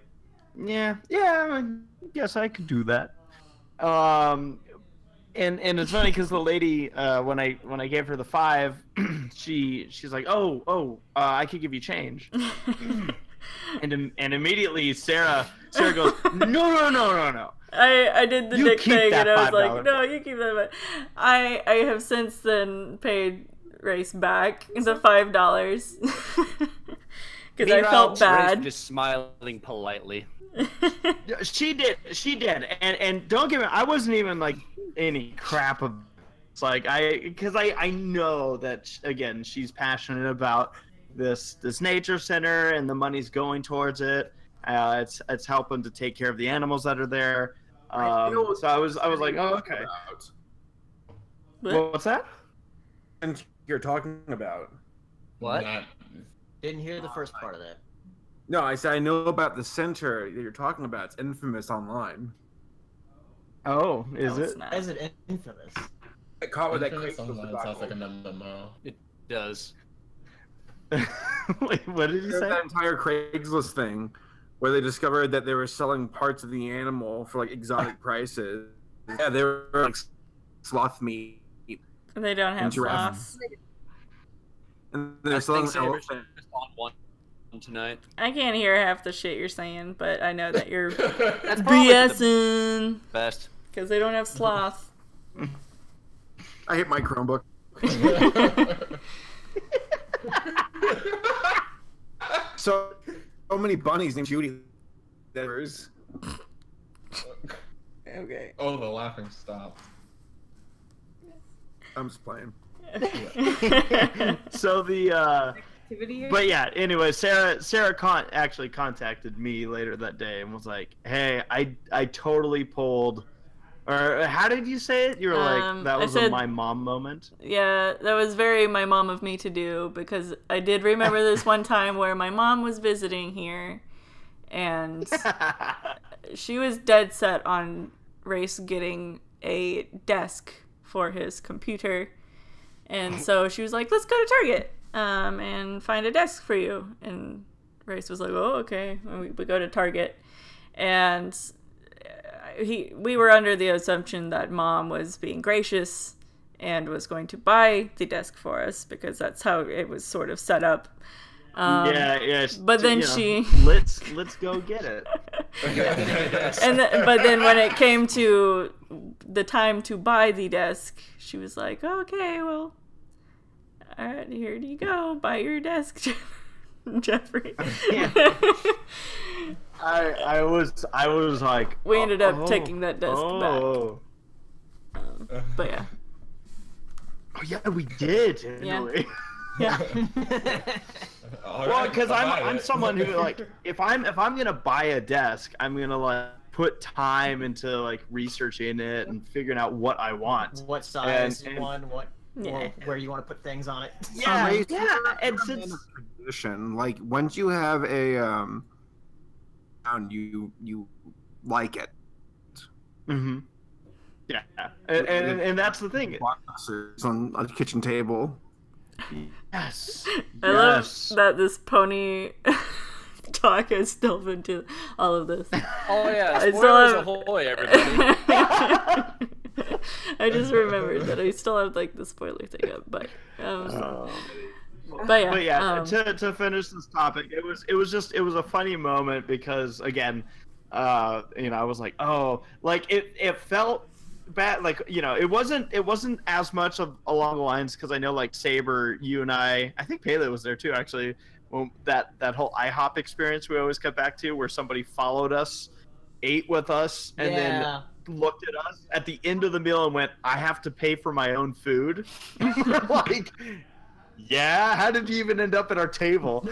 yeah, I guess I could do that. And it's funny because the lady, when I gave her the 5, she's like, I could give you change. and immediately Sarah goes, no. I did the You dick keep thing, that and I was like, $5. no, you keep that. But I have since then paid Race back the $5 because I felt bad. Race just smiling politely. She did, and don't get me. I wasn't even like any crap. It's like because I know that again she's passionate about this nature center, and the money's going towards it. It's helping to take care of the animals that are there. So I was like, oh, okay. What's that? And you're talking about What? Didn't hear the first part of that. No, I said I know about the center that you're talking about. It's infamous online. Oh, is it? Is it infamous? I caught with that Infamous Craigslist Online sounds like debacle. an MMO. It does. Wait, what did you say? That entire Craigslist thing, where they discovered that they were selling parts of the animal for like exotic prices. Yeah, they were like sloth meat. They don't have sloths. And they're selling elephant. On one tonight. I can't hear half the shit you're saying, but I know that you're That's probably BSing best. because they don't have sloth. I hate my Chromebook. So many bunnies named Judy. There's. Okay. Oh, the laughing stopped. I'm just playing. So Activity but yeah, anyway, Sarah actually contacted me later that day and was like, hey, I totally pulled, or how did you say it? You were like, that was a my mom moment. Yeah, that was very my mom of me to do, because I did remember this one time where my mom was visiting here, and she was dead set on Race getting a desk for his computer. And so she was like, let's go to Target and find a desk for you. And Race was like, oh, okay. And we go to Target. And we were under the assumption that Mom was being gracious and was going to buy the desk for us, because that's how it was sort of set up. Yeah. But then she let's go get it. But then when it came to the time to buy the desk, she was like, okay, well, all right, here you go, buy your desk, Jeffrey. I was like, we ended up taking that desk back. But yeah. Oh yeah, we did. Anyway. Yeah. Well, because I'm someone who, like, if I'm gonna buy a desk, I'm gonna like put time into like researching it and figuring out what I want, what size and you want, where you want to put things on it. Yeah. And since tradition, like once you have a you like it, Yeah, and that's the thing. Blockbusters on a kitchen table. Yes. I love that this pony talk has still into all of this. Oh yeah, I still spoilers have... ahoy, everybody. I just remembered that I still have like the spoiler thing up, but yeah. To finish this topic, it was a funny moment because again, I was like, oh, like it felt bad, like, it wasn't as much of along the lines, because I know like Saber, you and I think Paleo was there too actually, well, that whole IHOP experience we always cut back to, where somebody followed us, ate with us, and then looked at us at the end of the meal and went, I have to pay for my own food. We're like, yeah, how did you even end up at our table?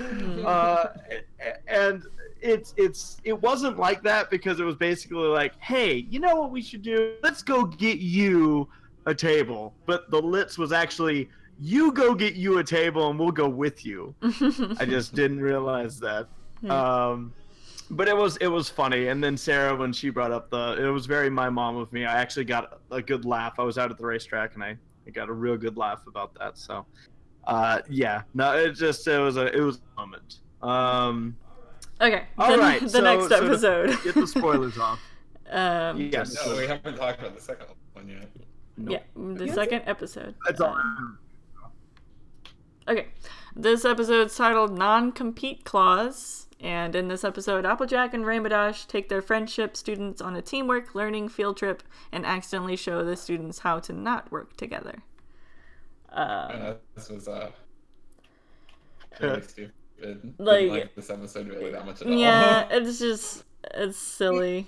And it wasn't like that, because it was basically like, hey, you know what we should do? Let's go get you a table. But the Litz was actually, you go get you a table and we'll go with you. I just didn't realize that. But it was funny. And then Sarah, when she brought up it was very My Mom with Me. I actually got a good laugh. I was out at the racetrack and I got a real good laugh about that. So, yeah, no, it was a moment. Okay. All right. The next episode. Get the spoilers off. Yes. No, we haven't talked about the second one yet. Nope. Yeah, the second episode. That's all. Okay. This episode's titled Non-Compete Clause. And in this episode, Applejack and Rainbow Dash take their friendship students on a teamwork learning field trip and accidentally show the students how to not work together. This was really stupid. Like, didn't like this episode really that much at all. Yeah, it's silly.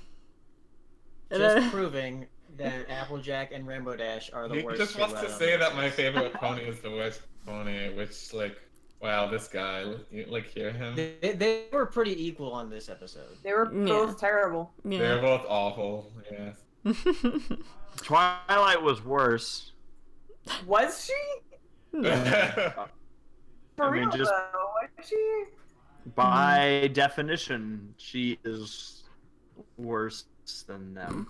Just proving that Applejack and Rainbow Dash are the worst. He just wants to say that my favorite pony is the worst pony, which, like, wow, this guy, like, hear him? They were pretty equal on this episode. They were both terrible. Yeah. They were both awful, yes. Twilight was worse. Was she? For real, just, though, was she? By definition, she is worse than them.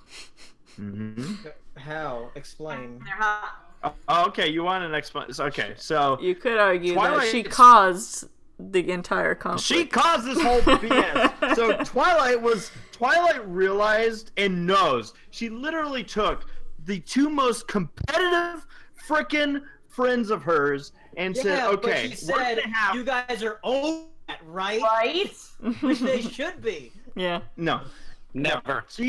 How? Explain. They're hot. Oh, okay, you want an explanation? Okay, so you could argue Twilight, that she caused the entire conflict. She caused this whole BS. So Twilight realized and knows. She literally took the two most competitive frickin' friends of hers and said, "Okay, but she said, you guys are over that, right? Right? Which they should be." Yeah. No. Never. So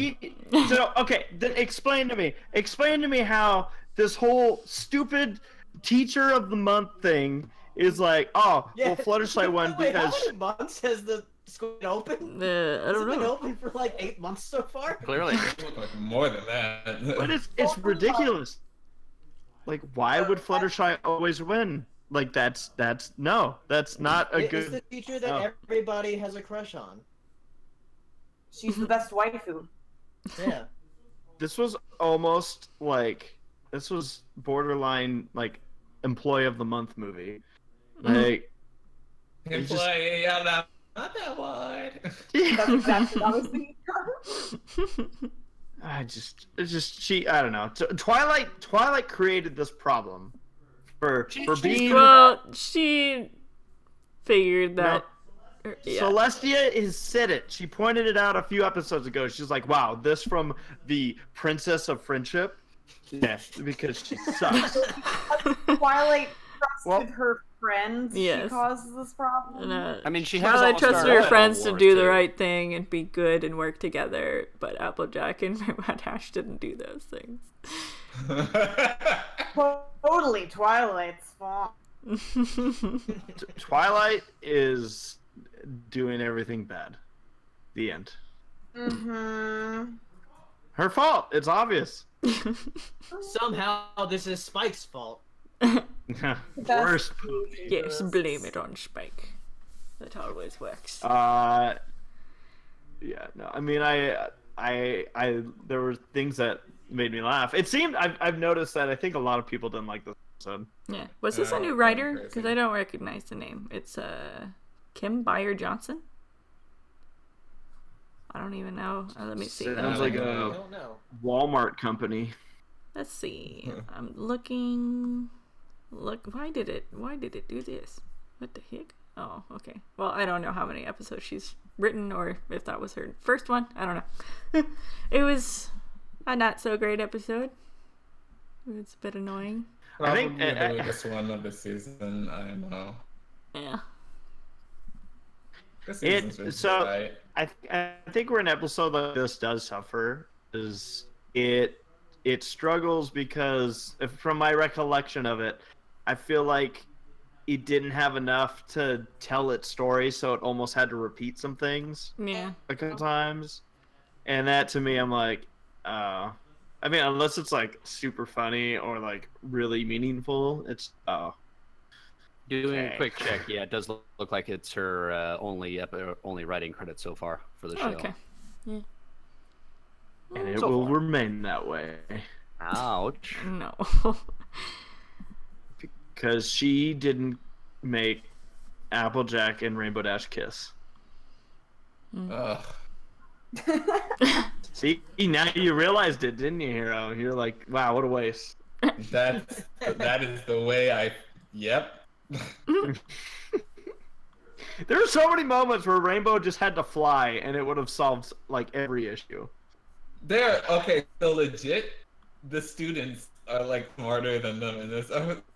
okay, then explain to me how this whole stupid teacher of the month thing is like, well, Fluttershy won because. How many months has the school been open? I don't know. It's been open for like 8 months so far. Clearly. Like more than that. But it's ridiculous. Like, why would Fluttershy always win? Like, that's not a good. It's the teacher that everybody has a crush on. She's the best waifu. Yeah. This was almost like, this was borderline like employee of the month movie. Like, employee of the month award. That's exactly what I was thinking. I don't know. Twilight created this problem for being. Well, she figured that. Yeah. Celestia has said it. She pointed it out a few episodes ago. She's like, "Wow, this from the Princess of Friendship." Yes, because she sucks. Twilight trusted her friends. Yes. She causes this problem. I mean, she has. Twilight trusted her friends to do the right thing and be good and work together, but Applejack and Rainbow Dash didn't do those things. Totally, Twilight's fault. Twilight is doing everything bad. The end. Her fault. It's obvious. Somehow this is Spike's fault. Worst. Yes, blame it on Spike. That always works. Yeah, no. I mean, I there were things that made me laugh. It seemed I've noticed that I think a lot of people didn't like this episode. Yeah. Was this a new writer? Because I don't recognize the name. It's Kim Byer Johnson. I don't even know. Let me see. Sounds like a Walmart company. Let's see. I'm looking. Look, why did it do this? What the heck? Oh, okay. Well, I don't know how many episodes she's written or if that was her first one. I don't know. It was a not so great episode. It was a bit annoying. Probably the weakest one of the season. I know. Yeah. I think where an episode like this does suffer is it struggles because from my recollection of it, I feel like it didn't have enough to tell its story, so it almost had to repeat some things. Yeah. A couple times, and that to me, I'm like, I mean, unless it's like super funny or like really meaningful, it's Doing a quick check, yeah, it does look like it's her only writing credit so far for the show. Okay. Yeah. And it will remain that way. Ouch. No. Because she didn't make Applejack and Rainbow Dash kiss. Ugh. See, now you realized it, didn't you, Hero? You're like, wow, what a waste. That is the way I. Yep. There were so many moments where Rainbow just had to fly, and it would have solved like every issue. Okay, so legit, the students are like smarter than them in this.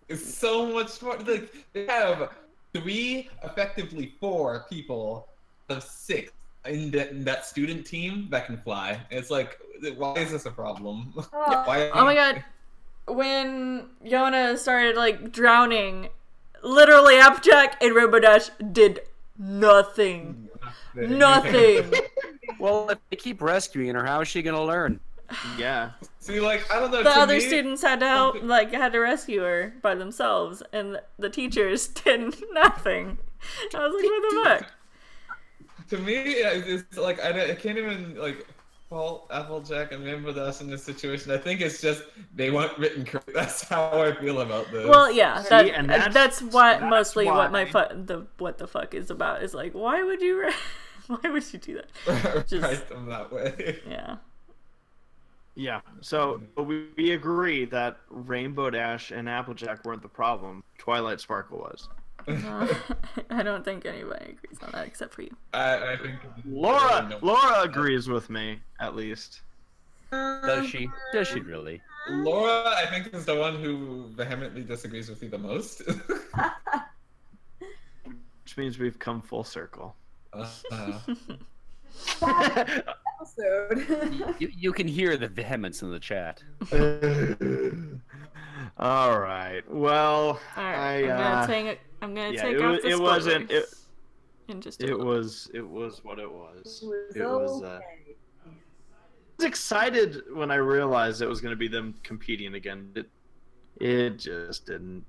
It's so much smarter. Like they have effectively 4 people out of 6 in that student team that can fly. It's like, why is this a problem? Oh my god, when Yona started like drowning, literally Applejack and Rainbow Dash did nothing. Nothing. Well, if they keep rescuing her, how is she gonna learn? Yeah. See, like, I don't know. The other students had to help, had to rescue her by themselves, and the teachers did nothing. I was like, what the fuck? To me, it's like I can't even like fault Applejack and Rainbow Dash in this situation. I think it's just they weren't written correctly. That's how I feel about this. Well, yeah, that's mostly what what the fuck is about. Is like, why would you do that? Just, write them that way. Yeah. Yeah, so we agree that Rainbow Dash and Applejack weren't the problem. Twilight Sparkle was. I don't think anybody agrees on that except for you. I think Laura agrees with me, at least. Does she? Does she really? Laura, I think, is the one who vehemently disagrees with you the most. Which means we've come full circle. You can hear the vehemence in the chat. All right. Well, I'm gonna take off the spoilers. It was what it was. I was excited when I realized it was going to be them competing again. It just didn't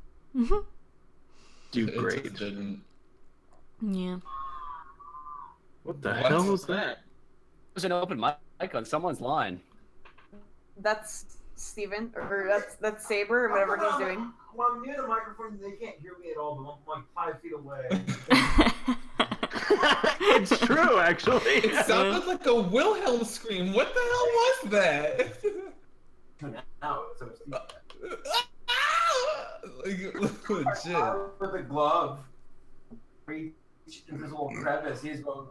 do great. Just didn't. Yeah. What the hell was that? It was an open mic on someone's line. That's Steven, or that's Saber, or whatever he's doing. Well, I'm near the microphone, they can't hear me at all, but I'm like 5 feet away. It's true, actually. It sounded like a Wilhelm scream. What the hell was that? No, it's legit. With a glove, reach into this little crevice, he's going,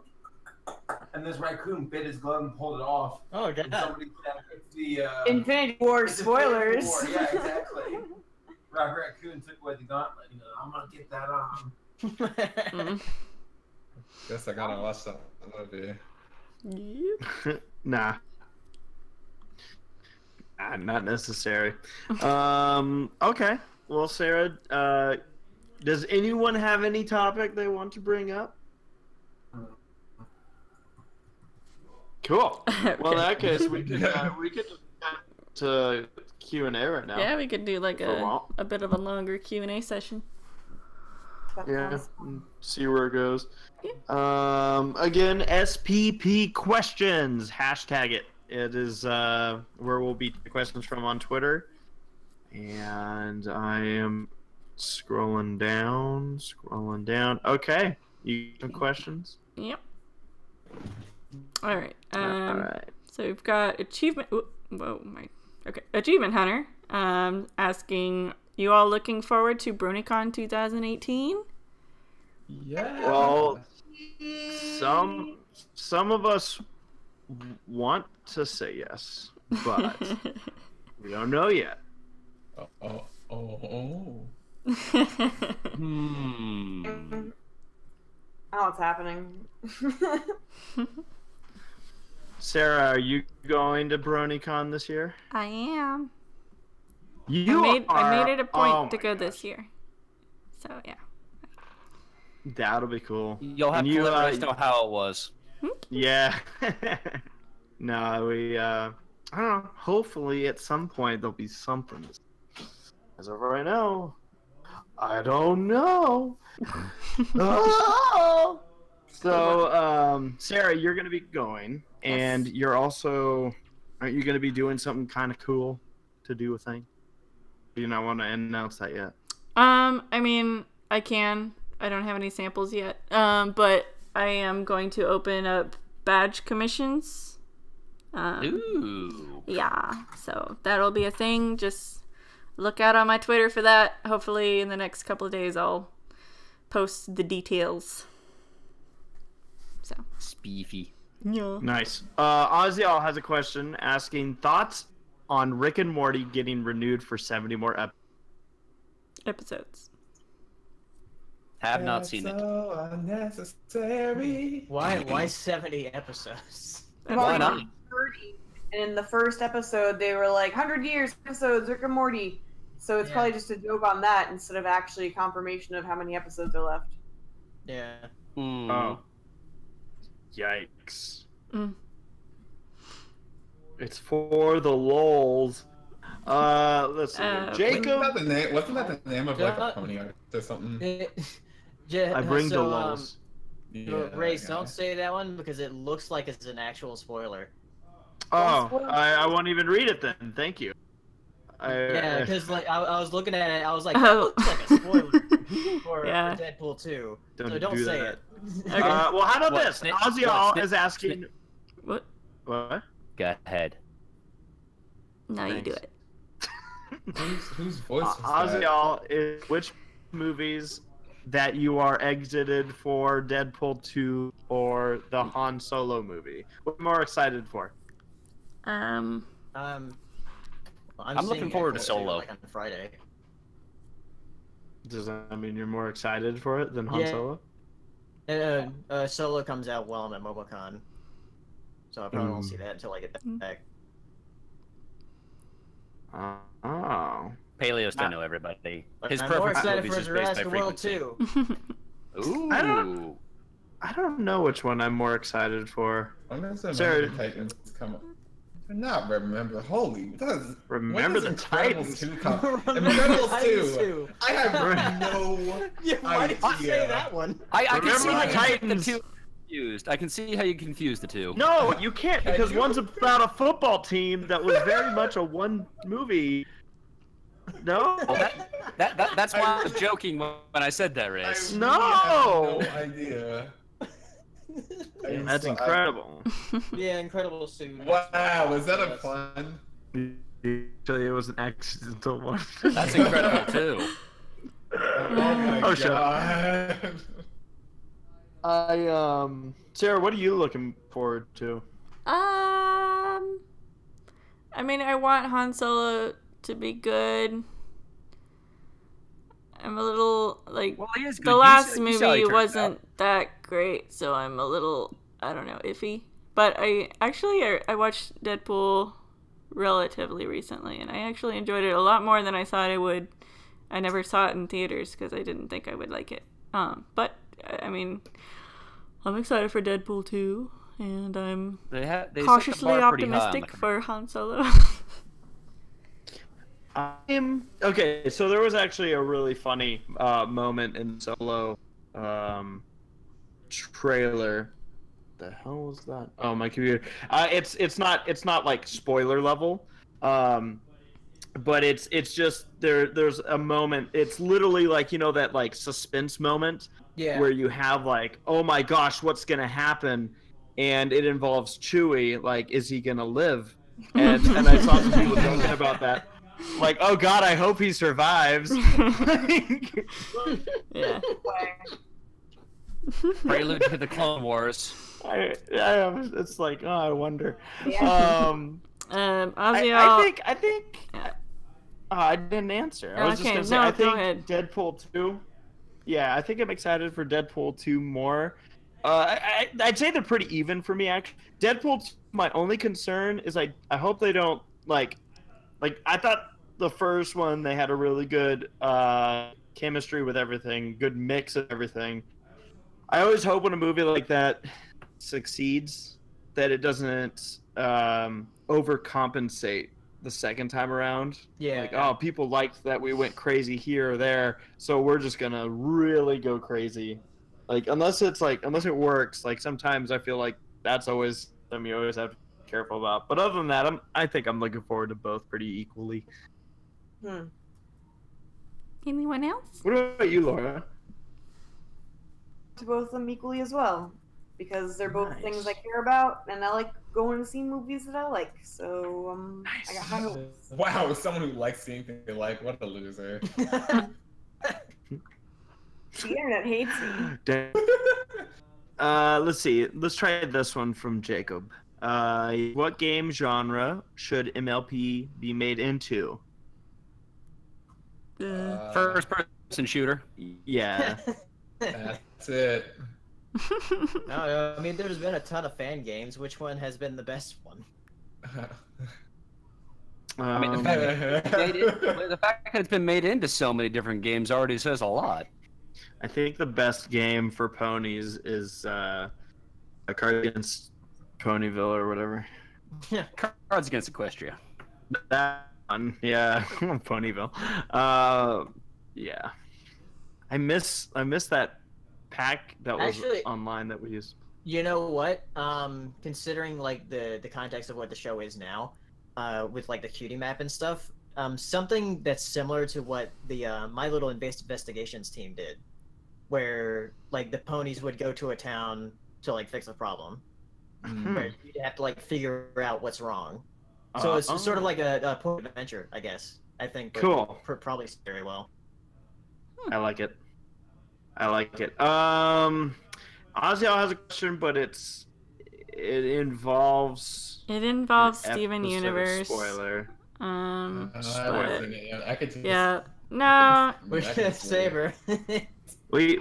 and this raccoon bit his glove and pulled it off. Oh, God. And somebody said it's the Infinity War spoilers. Yeah, exactly. Raccoon took away the gauntlet. You know, I'm gonna get that on. Guess I gotta watch that movie. Yep. Nah, not necessary. Okay. Well, Sarah, does anyone have any topic they want to bring up? Cool. Well, in that case, we could just get to Q&A right now. Yeah, we could do like a bit of a longer Q&A session. Yeah, see where it goes. Again, SPP questions. Hashtag it. It is where we'll be taking questions from on Twitter. And I am scrolling down. Okay, you have questions? Yep. All right. All right. So we've got achievement. Achievement Hunter asking, you all looking forward to BronyCon 2018? Yeah. Well, some of us want to say yes, but we don't know yet. Oh. Oh, it's happening. Sarah, are you going to BronyCon this year? I am. I made it a point to go this year. So yeah. That'll be cool. You'll have to let us know how it was. Yeah. No, I don't know. Hopefully at some point there'll be something. As of right now, I don't know. Oh! So, Sarah, you're going to be going, and you're also, aren't you going to be doing something kind of cool to do a thing? Do you not want to announce that yet? I mean, I can. I don't have any samples yet. But I am going to open up badge commissions. Ooh. Yeah, so that'll be a thing. Just look out on my Twitter for that. Hopefully in the next couple of days I'll post the details. So Speefy. yeah. Nice. Ozzy has a question asking thoughts on Rick and Morty getting renewed for 70 more episodes. Have not seen it. So unnecessary. Why 70 episodes? Why not? 30. And in the first episode, they were like 100 years episodes, Rick and Morty. So it's probably just a joke on that instead of actually confirmation of how many episodes are left. Yeah. Oh. Yikes. It's for the lols. Let's see. Jacob. Wasn't that the name of like a pony artist or something? I bring the lols. Race, don't say that one because it looks like it's an actual spoiler. Oh, I won't even read it then. Thank you. Yeah, because like I was looking at it, I was like, that looks like a spoiler for Deadpool 2. So don't say it. Okay. Well, how about this? Ozzy is asking. What? What? Go ahead. No, you do it. Whose voice was Ozzy is which movies that you are exited for Deadpool 2 or the Han Solo movie? What are you more excited for? I'm looking forward to Solo. Like on Friday. Does that mean you're more excited for it than Han Solo? Solo comes out while I'm at MomoCon, so I probably won't see that until I get back. Oh. PaleoSteno, everybody. His I'm more preference excited movies for is based by Jurassic World frequency. 2. Ooh. I don't know which one I'm more excited for. I'm gonna say Sarah, the Titans come up. Not remember. Holy. Remember the Titans. Incredibles 2. I have no why did you say that one? I can see how Titans. you confused. I can see how you confuse the two. No, you can't because one's about a football team that was very much a one movie. No? Well, that's why I was joking when I said that, Race. No! I have no idea. That's incredible. Yeah, incredible suit. Wow, was that a pun? Actually, it was an accidental one. That's incredible too. Oh my god. Sarah, what are you looking forward to? I mean, I want Han Solo to be good. I'm a little like the last movie wasn't that great, so I'm a little iffy. But I watched Deadpool relatively recently, and I actually enjoyed it a lot more than I thought I would. I never saw it in theaters because I didn't think I would like it. But I mean, I'm excited for Deadpool 2, and I'm cautiously optimistic for Han Solo. Okay, so there was actually a really funny moment in Solo trailer. The hell was that? Oh, my computer. It's not like spoiler level, but it's just there's a moment. It's literally like that like suspense moment where you have like, oh my gosh, what's gonna happen, and it involves Chewie. Like, is he gonna live? And I saw some people talking about that. Like, oh god, I hope he survives. Yeah. Prelude to the Clone Wars. It's like, oh, I wonder. Ozzy, I think. I didn't answer. I was just gonna say, I think Deadpool 2. Yeah, I think I'm excited for Deadpool 2 more. I'd say they're pretty even for me, actually. Deadpool 2, my only concern is I hope they don't like I thought the first one they had a really good chemistry with everything, good mix of everything. I always hope when a movie like that succeeds that it doesn't overcompensate the second time around. Yeah. Like, oh, people liked that we went crazy here or there, so we're just gonna really go crazy. Like, unless it works, like sometimes I feel like that's always something you always have to be careful about. But other than that, I think I'm looking forward to both pretty equally. Anyone else? What about you, Laura? To both of them equally as well, because they're both Nice. things I care about, and I like going to see movies that I like. So I got high hopes. Wow, someone who likes seeing things they like, what a loser. The internet hates me. Let's see. Let's try this one from Jacob. What game genre should MLP be made into? First person shooter. Yeah. That's it. No, I mean, there's been a ton of fan games. Which one has been the best one? I mean, the fact that it's been made into so many different games already says a lot. I think the best game for ponies is a Card Against Ponyville or whatever. Cards Against Equestria. That one, yeah, Ponyville. Yeah, I miss that pack that was Actually, online that we used. You know what? Considering like the context of what the show is now, with like the cutie map and stuff, something that's similar to what the My Little Investigations team did, where like the ponies would go to a town to like fix a problem, where you'd have to like figure out what's wrong. So it's sort of like a point of adventure, I guess. I think. Cool. Probably very well. I like it. Ozzy has a question, but it involves Steven Universe. Spoiler. I could. Yeah. No. Saber. We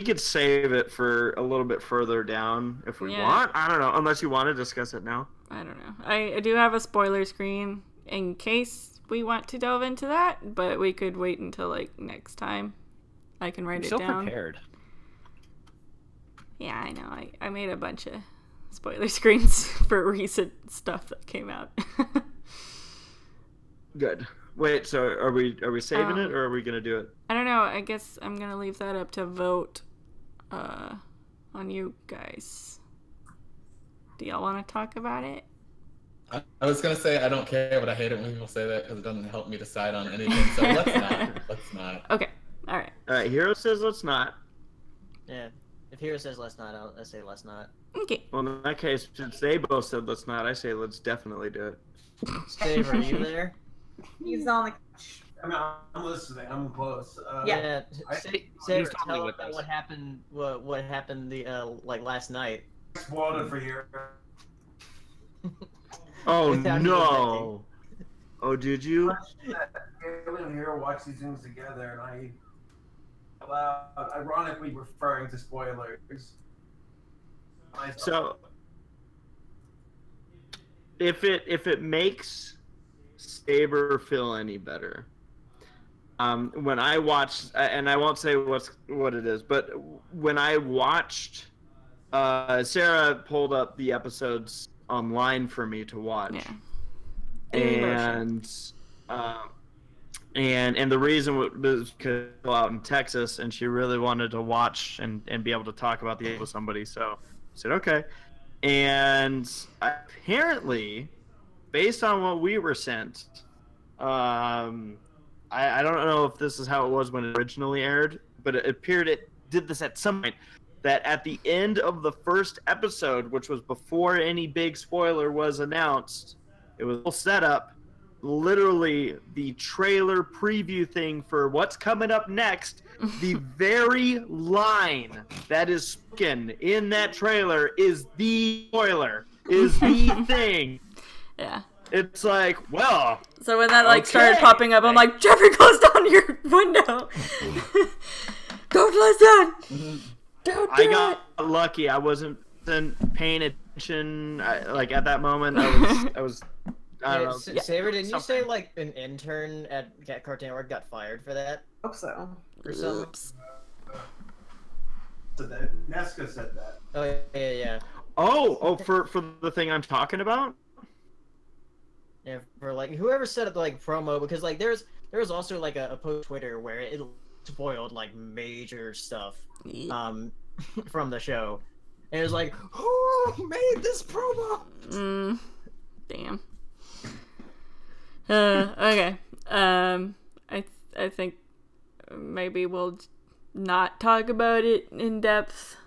could save it for a little bit further down if we want. I don't know, unless you want to discuss it now. I don't know. I do have a spoiler screen in case we want to delve into that, but we could wait until like next time. I can write it down. Prepared. Yeah, I know. I made a bunch of spoiler screens for recent stuff that came out. Good. Wait, so are we saving it or are we gonna do it? I don't know. I guess I'm gonna leave that up to vote on you guys. Do y'all want to talk about it? I was gonna say I don't care, but I hate it when people say that because it doesn't help me decide on anything. So let's not. Let's not. Okay. All right. All right. Hero says let's not. Yeah. If Hero says let's not, I'll say let's not. Okay. Well, in that case, since they both said let's not, I say let's definitely do it. Steve, are you there? He's on the. I'm listening. I'm close. Yeah. Saber, talking tell with about us. what happened. What happened like last night? Spoiled it for you. Oh Without no! Oh, did you? Haley and Hero watch these things together, and ironically referring to spoilers. So, if it makes Saber feel any better, when I watched, and I won't say what it is, but when I watched, Sarah pulled up the episodes online for me to watch, and the reason was because we were out in Texas, and she really wanted to watch and be able to talk about the episode with somebody, so I said okay. And apparently, based on what we were sent, I don't know if this is how it was when it originally aired, but it appeared it did this at some point, that at the end of the first episode, which was before any big spoiler was announced, it was all set up, literally the trailer preview thing for what's coming up next, the very line that is spoken in that trailer is the spoiler, is the thing. Yeah. It's like, well. So when that like started popping up, I'm like, Jeffrey, close down your window. Don't listen. Don't do I got lucky. I wasn't paying attention. Like at that moment, I was. I don't know. Saber, didn't you say like an intern at Cartoon Network got fired for that? Hope so. Or something? Oops. So that Nesca said that. Oh yeah. Oh, for the thing I'm talking about. Yeah, for like whoever set up the like promo, because like there was also like a post Twitter where it spoiled like major stuff from the show, and it was like, who made this promo? Damn. Okay. I think maybe we'll not talk about it in depth.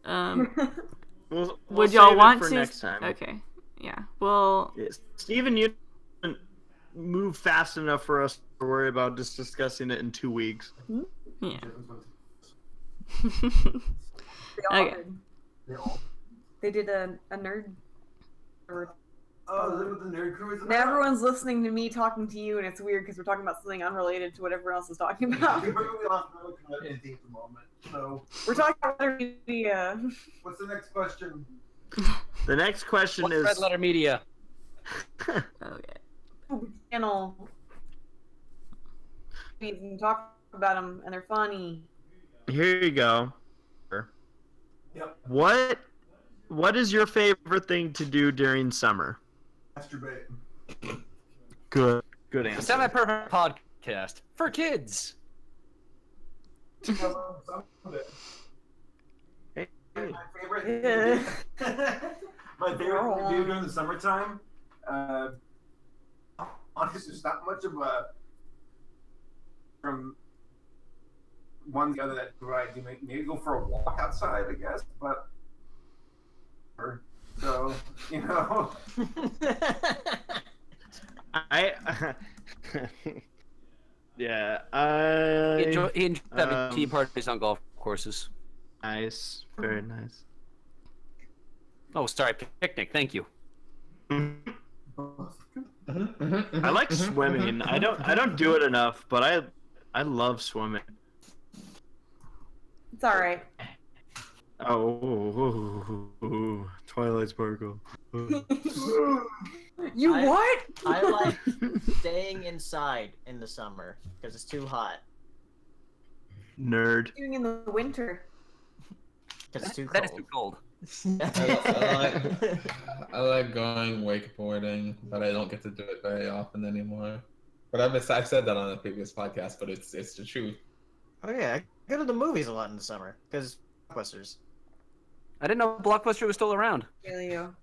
We'll would y'all save it want for to? Next time. Okay. Yeah. Well. Yes. Steven, you didn't move fast enough for us to worry about just discussing it in 2 weeks. Yeah. Okay. They did a nerd. Oh, the nerd crew is Now everyone's listening to me talking to you, and it's weird because we're talking about something unrelated to what everyone else is talking about. We don't really come at anything at the moment. So We're talking about media. what's the next question? The next question is Red Letter Media. Okay. Channel. We can talk about them, and they're funny. Here you go. Yep. What is your favorite thing to do during summer? Masturbate. Good The answer. Semi-Perfect Podcast for kids. Hey. My favorite thing to do during the summertime, honestly, there's not much of a from one to the other that I do. Maybe go for a walk outside, I guess, but so you know. Yeah, He enjoyed having tea parties on golf courses. Nice, very nice. Oh, sorry, picnic. Thank you. I like swimming. I don't do it enough, but I love swimming. It's all right. Oh, Twilight Sparkle. You what? I like staying inside in the summer because it's too hot. Nerd. Doing in the winter. Because it's too cold. That is too cold. I like going wakeboarding, but I don't get to do it very often anymore. But I've said that on a previous podcast, but it's the truth. Oh yeah, I go to the movies a lot in the summer because blockbusters. I didn't know Blockbuster was still around. Paleo.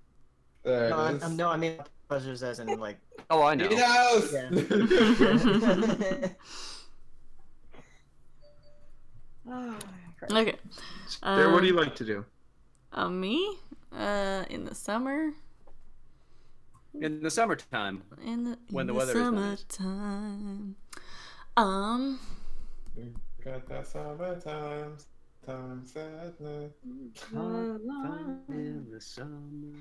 There No, it is. no, I mean blockbusters as in like. Oh, I know. Yes! Yeah. Okay. Sarah, what do you like to do? Me? In the summer? In the summertime. When the weather is nice. summertime. Got that summertime, sadness.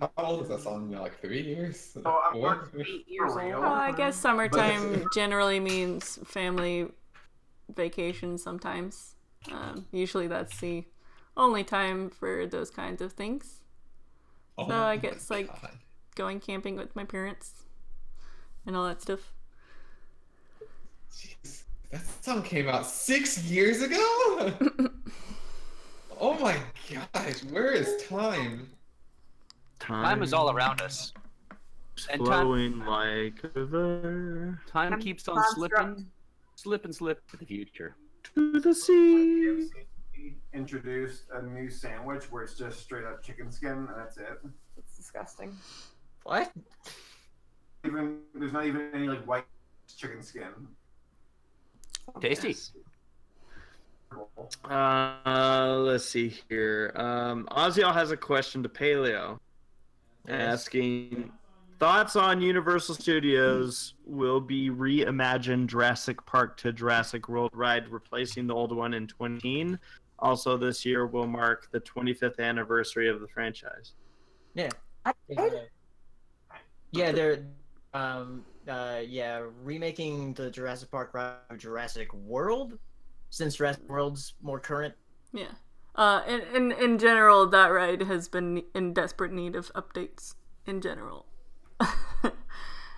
How old is that song now? Like 3 years? Oh, I'm 4? 8 years old. Well, I guess summertime generally means family vacation sometimes. Usually that's the only time for those kinds of things. Oh So I my guess like God. going camping with my parents and all that stuff. Jeez. That song came out 6 years ago? Oh my gosh, where is time? Time is all around us. And flowing like a river time keeps on slipping, slip and slip to the future. to the sea. Introduced a new sandwich where it's just straight up chicken skin and that's it. It's disgusting. What? There's not even any like white chicken skin. Tasty. Let's see here. Ozzy has a question to Paleo, asking Thoughts on Universal Studios will be reimagined Jurassic Park to Jurassic World ride, replacing the old one in 2018. Also, this year will mark the 25th anniversary of the franchise. Yeah. Yeah, they're remaking the Jurassic Park ride Jurassic World, since Jurassic World's more current. Yeah. In general, that ride has been in desperate need of updates in general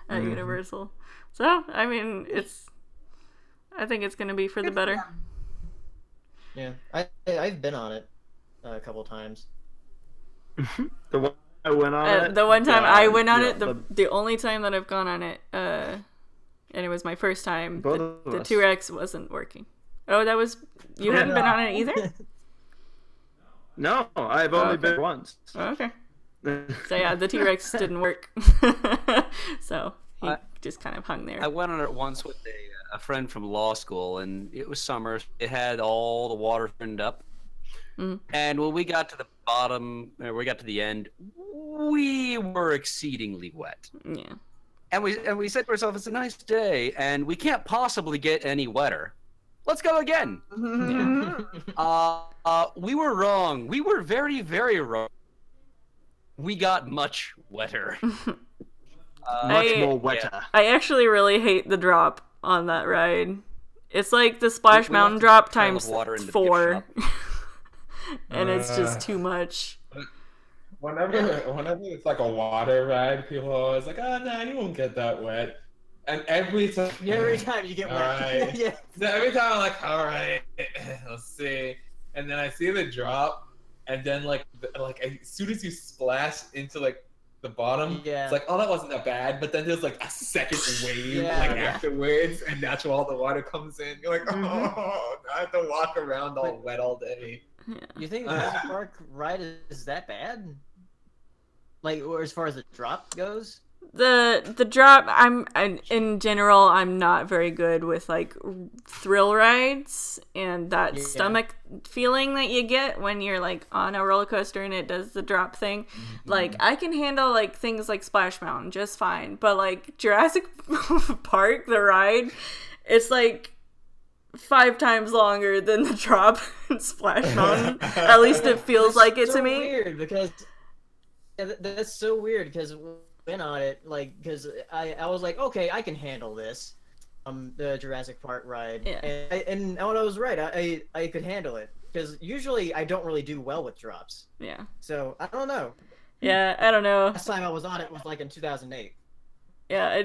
at Universal. So, I mean, I think it's going to be for the better. Yeah, I've been on it a couple times. The one I went on it. The one time I went on it, the only time that I've gone on it, and it was my first time. The T-Rex wasn't working. Oh, that was you hadn't been on it either. No, I've only been once. Oh, okay. So yeah, the T-Rex didn't work. So he just kind of hung there. I went on it once with a friend from law school, and it was summer. It had all the water turned up. And when we got to the bottom, we got to the end, we were exceedingly wet. Yeah. And we said to ourselves, it's a nice day, and we can't possibly get any wetter. Let's go again. We were wrong. We were very, very wrong. We got much wetter. Much more wetter. Yeah. I actually really hate the drop on that ride. It's like the Splash Mountain drop times 4. And it's just too much. Whenever it's like a water ride, people are always like, "Oh no, you won't get that wet." And every time you get wet. Right. Yeah. So every time I'm like, "All right, let's see," and then I see the drop, and then like as soon as you splash into like the bottom, it's like, "Oh, that wasn't that bad." But then there's like a second wave afterwards, and that's where all the water comes in. You're like, "Oh, I have to walk around all wet all day." Yeah. You think the Jurassic Park ride is that bad? Like, or as far as the drop goes? The drop, I'm in general, I'm not very good with like thrill rides and that stomach feeling that you get when you're like on a roller coaster and it does the drop thing. Like, I can handle like things like Splash Mountain just fine, but like Jurassic Park, the ride, it's like 5 times longer than the drop in Splash Mountain. At least it feels like it to me. Weird because that's so weird because went on it like because I was like, okay, I can handle this, the Jurassic Park ride, and when I was right, I could handle it because usually I don't really do well with drops. Yeah. So I don't know. Yeah, I don't know. Last time I was on it was like in 2008. Yeah,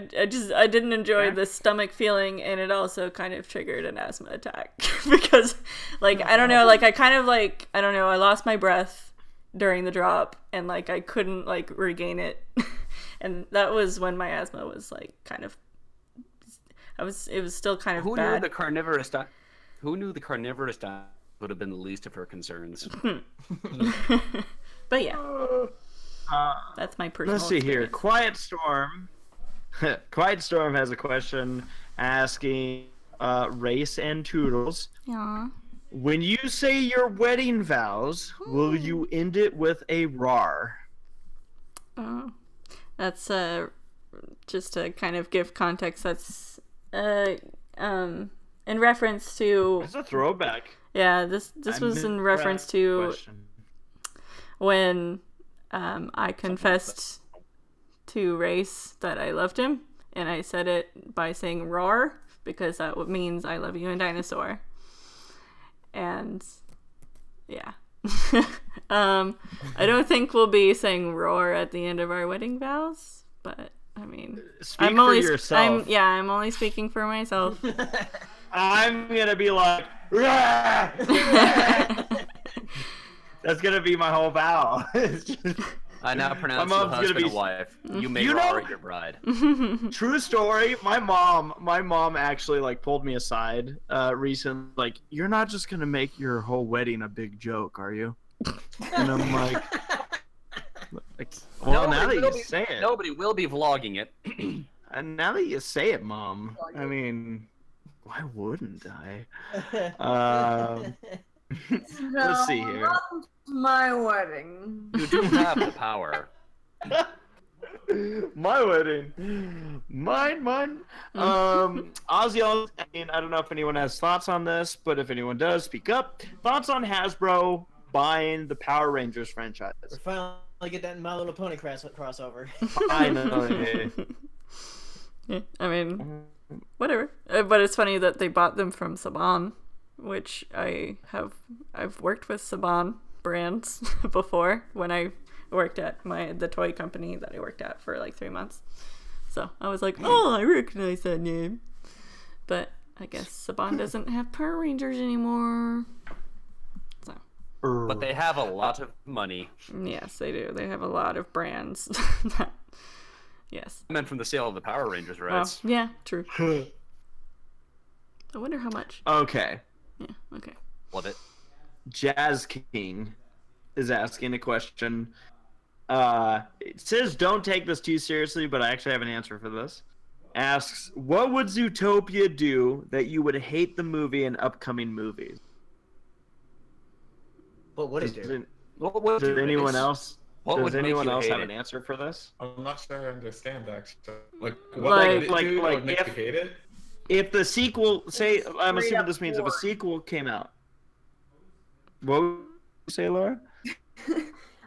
I didn't enjoy the stomach feeling, and it also kind of triggered an asthma attack because, like, I don't know, like I kind of like I don't know, I lost my breath during the drop, and like I couldn't like regain it, and that was when my asthma was like kind of, it was still kind of Who bad. knew the carnivorous diet? Who knew the carnivorous diet would have been the least of her concerns? But yeah, that's my personal. Let's see here. Quiet Storm. Quiet Storm has a question asking Race and Toodles. Yeah. When you say your wedding vows, will you end it with a rar? That's just to kind of give context. That's in reference to. It's a throwback. Yeah, this was in reference to when I confessed to Race that I loved him, and I said it by saying roar because that means I love you in dinosaur. And yeah. I don't think we'll be saying roar at the end of our wedding vows, but I mean, I'm only speaking for myself. I'm gonna be like, rah! That's gonna be my whole vow. I now pronounce you husband and wife. You may roar your bride. True story. My mom actually like pulled me aside recently. Like, you're not just gonna make your whole wedding a big joke, are you? And I'm like well, now that you say it, nobody will be vlogging it. And now that you say it, Mom, I mean, why wouldn't I? Let's see here. My wedding. You do have the power. My wedding. Mine. Ozzy, I mean, I don't know if anyone has thoughts on this, but if anyone does, speak up. Thoughts on Hasbro buying the Power Rangers franchise? We're finally get that My Little Pony crossover. Finally. Yeah, I mean, whatever. But it's funny that they bought them from Saban, which I've worked with Saban brands before when I worked at the toy company that I worked at for like 3 months. So I was like, oh, I recognize that name. But I guess Saban doesn't have Power Rangers anymore. So. But they have a lot of money. Yes, they do. They have a lot of brands. Yes. I meant from the sale of the Power Rangers rights. Oh, yeah, true. I wonder how much. Okay. Yeah, okay. Love it. Jazz King is asking a question. It says don't take this too seriously, but I actually have an answer for this. Asks, what would Zootopia do that you would hate the movie in upcoming movies? What would it do? Does anyone else? Does anyone else have an it? answer for this? I'm not sure I understand actually. Like if if the sequel, say, I'm assuming this means if a sequel came out. What would you say, Laura?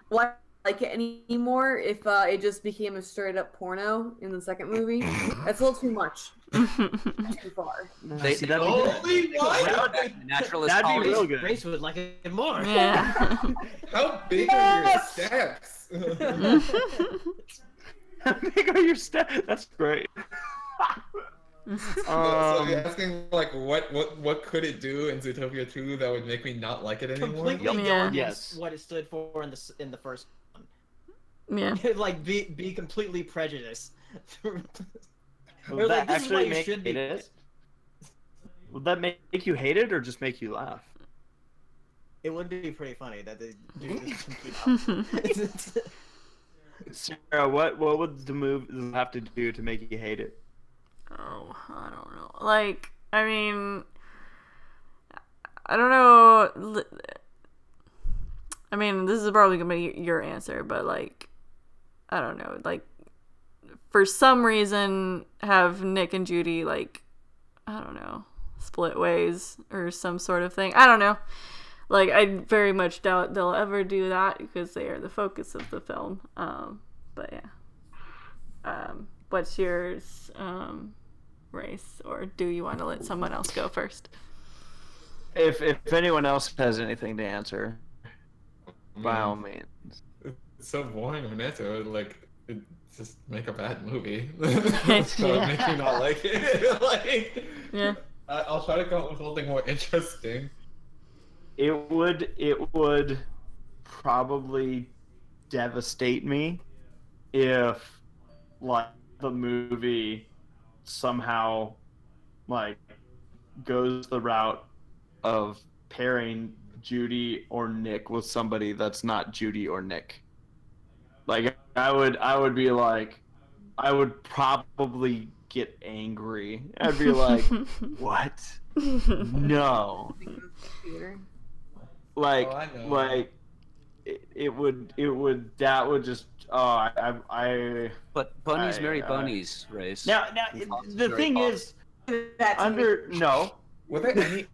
Why like it anymore if it just became a straight up porno in the second movie? That's a little too much. Too far. That'd be real good. Grace would like it more. Yeah. How big are your steps? How big are your steps? That's great. So you're asking like what could it do in Zootopia 2 that would make me not like it anymore? Completely Yeah. go Yes. against what it stood for in the first one. Yeah. Like be completely prejudiced. Would that this is what actually you make should you be. hate it? Would that make you hate it or just make you laugh? It would be pretty funny that they do this complete opposite. Sarah, what would the movie have to do to make you hate it? Oh, I don't know. Like, I mean, I don't know. I mean, this is probably gonna be your answer, but like, I don't know. Like, for some reason, have Nick and Judy like, I don't know, split ways or some sort of thing. I don't know. Like, I very much doubt they'll ever do that because they are the focus of the film. But yeah. What's yours, Race? Or do you want to let someone else go first? If anyone else has anything to answer, by all means. It's so boring when answer. Like, just make a bad movie. So it makes me not like it. Like, yeah. I'll try to come up with something more interesting. It would probably devastate me if like the movie somehow like goes the route of pairing Judy or Nick with somebody that's not Judy or Nick. Like I would be like, I would probably get angry. I'd be like, what? No. Like, it would that would just I. But bunnies marry bunnies, Race. Now the thing is, no. Were there any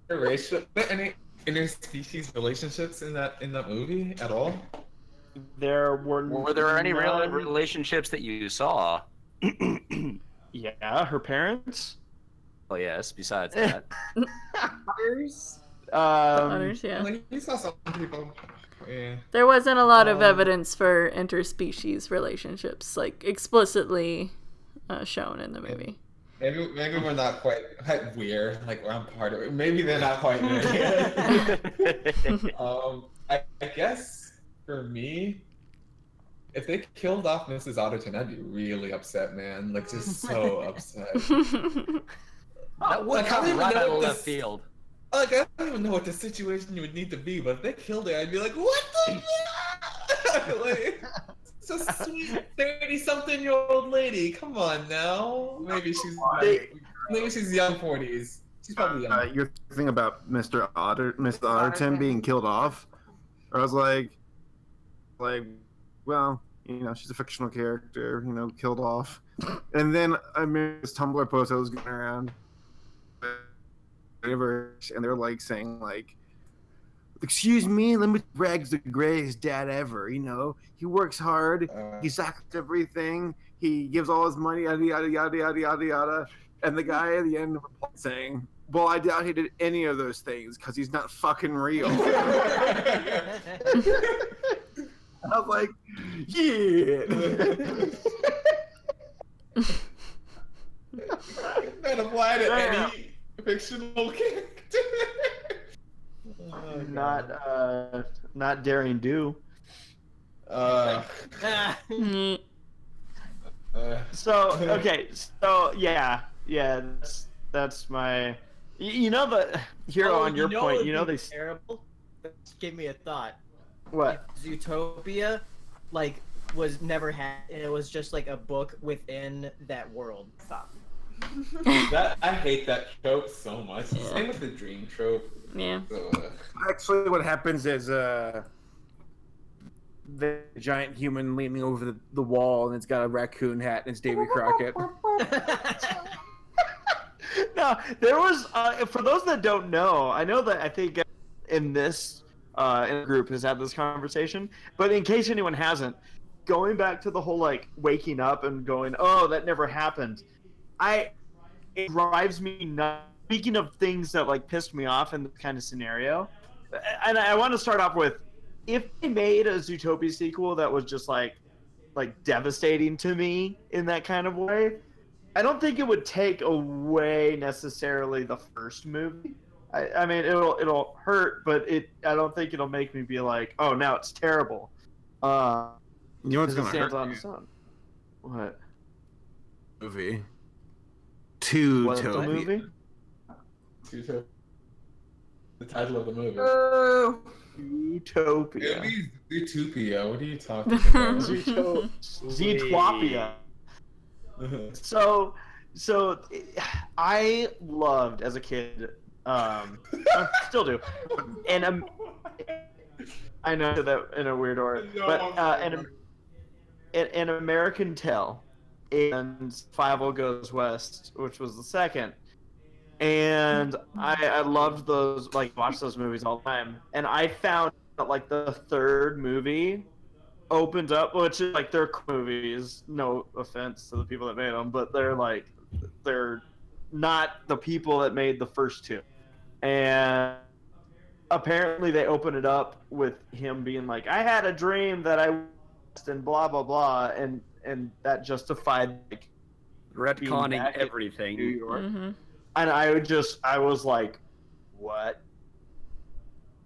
any interspecies relationships in that movie at all? Were there any real relationships that you saw? Yeah, her parents. Oh yes. Besides that, Others. Others, yeah. Like, you saw some people. Yeah. There wasn't a lot of evidence for interspecies relationships, like explicitly shown in the movie. Maybe we're not quite weird. Like I'm part of it. Maybe they're not quite there yet. I guess for me, if they killed off Mrs. Otterton, I'd be really upset, man. Like just so upset. That would come right out of left field. Like, I don't even know what the situation you would need to be, but if they killed her, I'd be like, what the fuck? Like, it's a sweet 30-something-year-old lady. Come on now. Maybe she's young 40s. She's probably young. You're thinking about Mr. Otterton being killed off? I was like, well, You know, she's a fictional character, you know, killed off. And then I made this Tumblr post that was going around, and they're like saying like, "Excuse me, let me brag's the greatest dad ever. You know, he works hard, he sacrifices everything, he gives all his money, yada yada yada yada yada yada." And the guy at the end of the post saying, "Well, I doubt he did any of those things because he's not fucking real." I was like, yeah. That apply to any fictional character. Not daring do. So okay, so yeah, that's my. You know the hero on your point. You know they terrible. That gave me a thought. What? Zootopia, like, was never had, and it was just like a book within that world. Stop. I hate that trope so much. Same with the dream trope. Yeah. Actually, what happens is the giant human leaning over the wall, and it's got a raccoon hat, and it's Davy Crockett. No, there was for those that don't know, I know that I think in this in the group has had this conversation, but in case anyone hasn't, going back to the whole like waking up and going, "Oh, that never happened," it drives me nuts. Speaking of things that like pissed me off in this kind of scenario, and I want to start off with, if they made a Zootopia sequel that was just like devastating to me in that kind of way, I don't think it would take away necessarily the first movie. I mean, it'll hurt, but I don't think it'll make me be like, oh, now it's terrible. You know what's gonna stands hurt on you? its own. What? Movie. What's the movie? Zootopia. The title of the movie. Zootopia. Zootopia. What are you talking about? Zootopia. So I loved as a kid. I still do, and I know that in a weird order, but an American Tale and Fievel Goes West, which was the second, and I loved those, like, watched those movies all the time, and I found that like the third movie opens up, which is like they're movies, no offense to the people that made them, but they're not the people that made the first two. And apparently they open it up with him being like, "I had a dream that I and blah blah blah," and that justified like retconning everything. New York. Mm-hmm. And I was like, what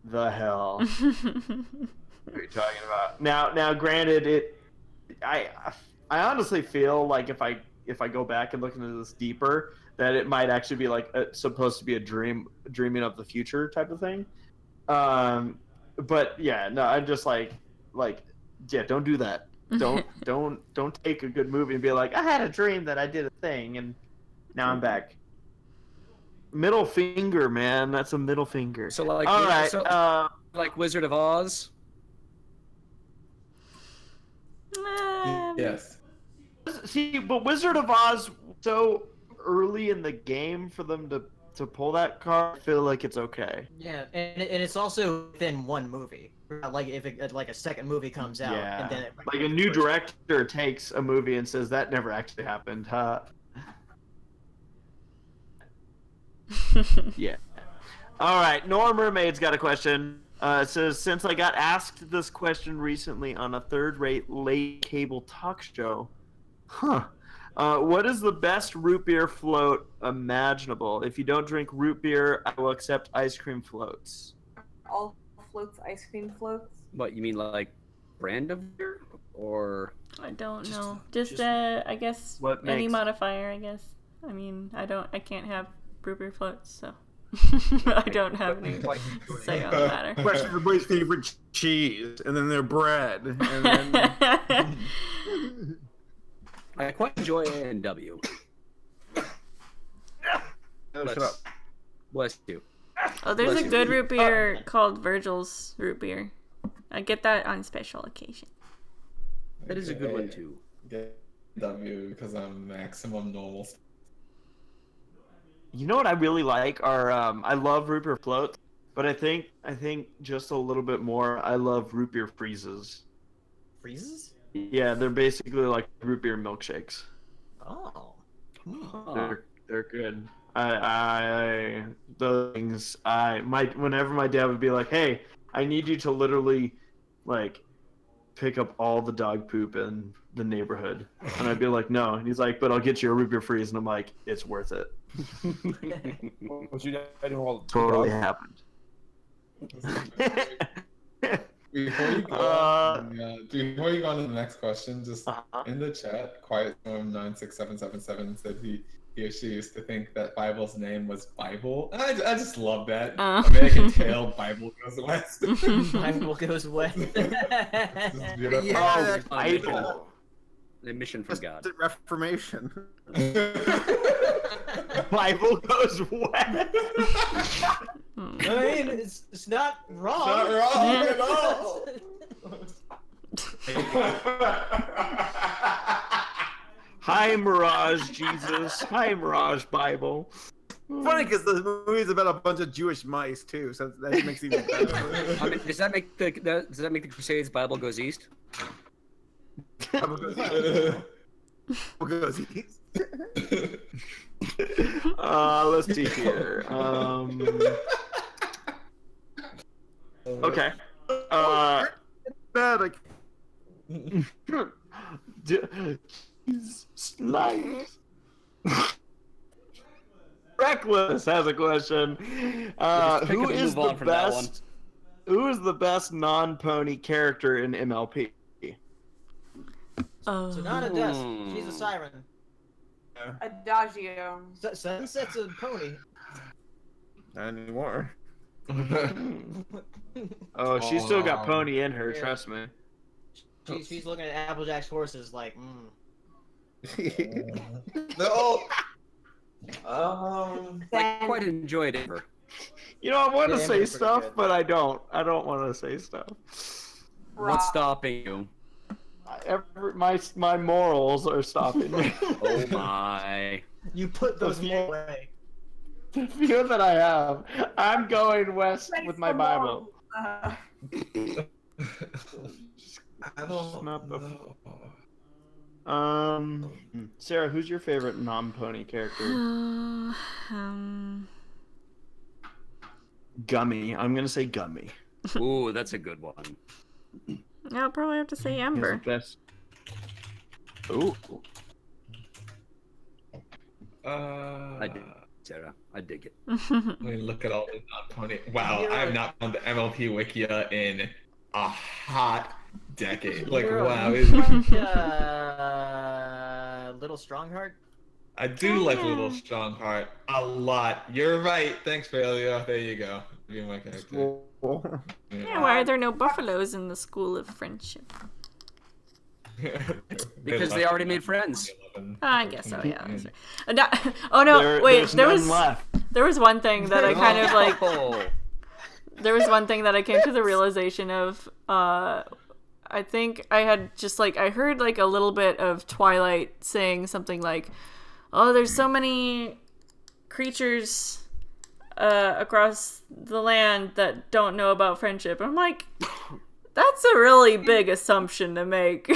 the hell what are you talking about? Now granted, I honestly feel like if I go back and look into this deeper, that it might actually be like supposed to be a dreaming of the future type of thing. But yeah, no, I'm just like yeah, don't do that. Don't take a good movie and be like, I had a dream that I did a thing and now I'm back. Middle finger, man. That's a middle finger. So like, all right, so, like Wizard of Oz. Yes. See, but Wizard of Oz, so early in the game for them to pull that card, I feel like it's okay. Yeah, and it's also within one movie. Like if like a second movie comes out, Yeah. and then Like a new director takes a movie and says that never actually happened, huh? Yeah. All right, Nora Mermaid's got a question. It says, since I got asked this question recently on a third-rate late cable talk show, what is the best root beer float imaginable? If you don't drink root beer, I will accept ice cream floats. All floats, ice cream floats. What, you mean like brand of beer? Or I don't know. Just I guess what any makes... modifier, I guess. I mean, I can't have root beer floats, so I don't have any say on the matter. What's everybody's favorite cheese? And then their bread. And then... I quite enjoy A&W. Shut up. Bless you. Oh, there's a good root beer called Virgil's root beer. I get that on special occasion. That is a good one too. W because I'm maximum normal. You know what I really like are I love root beer floats, but I think just a little bit more. I love root beer freezes. Freezes? Yeah, they're basically like root beer milkshakes. Oh. They're good. I those things whenever my dad would be like, "Hey, I need you to literally like pick up all the dog poop in the neighborhood," and I'd be like, "No," and he's like, "But I'll get you a root beer freeze," and I'm like, "It's worth it." What you dad do all Totally happened. Before you go on to the next question, just in the chat, QuietStorm96777 said he or she used to think that Bible's name was Bible. I just love that. American Tail, Bible Goes West. Bible Goes West. Yeah, Bible. The mission for God. The Reformation. Bible Goes West. I mean, it's not wrong. It's not wrong at all. Hi, Mirage Jesus. Hi, Mirage Bible. Funny because the movie's about a bunch of Jewish mice too, so that makes it even better. I mean, does that make the Crusades Bible goes east? Bible goes east. Let's see here. Okay. Bad. Like, Nice. Reckless has a question. Who is the best? Who is the best non-pony character in MLP? Sonata Death. She's a siren. Adagio. Sunset's a pony. Not anymore. Oh, she's still got pony in her. Trust me. She's looking at Applejack's horses like, No. I quite enjoyed it. You know, I want to Yeah, say pretty stuff, good. but I don't. I don't want to say stuff. What's stopping you? My morals are stopping me. Oh my! you put those away. The few that I have, I'm going west with my Bible. I don't know. Sarah, who's your favorite non-pony character? Gummy. I'm gonna say Gummy. Ooh, that's a good one. I'll probably have to say Amber. Best. Ooh. I dig it, Sarah. I dig it. Let me look at all the non-pony. Wow, I have not found the MLP Wikia in a hot decade. Like, wow. Little Strongheart? I do like Little Strongheart a lot. You're right. Thanks, Paleo. There you go. Be my character. Yeah, why are there no buffaloes in the School of Friendship? Because they already made friends. I guess so, yeah. That's right. Oh no, wait, there was one thing that I kind of like... There was one thing that I came to the realization of, I think I had just like, I heard like a little bit of Twilight saying something like, oh, there's so many creatures across the land that don't know about friendship. And I'm like, that's a really big assumption to make.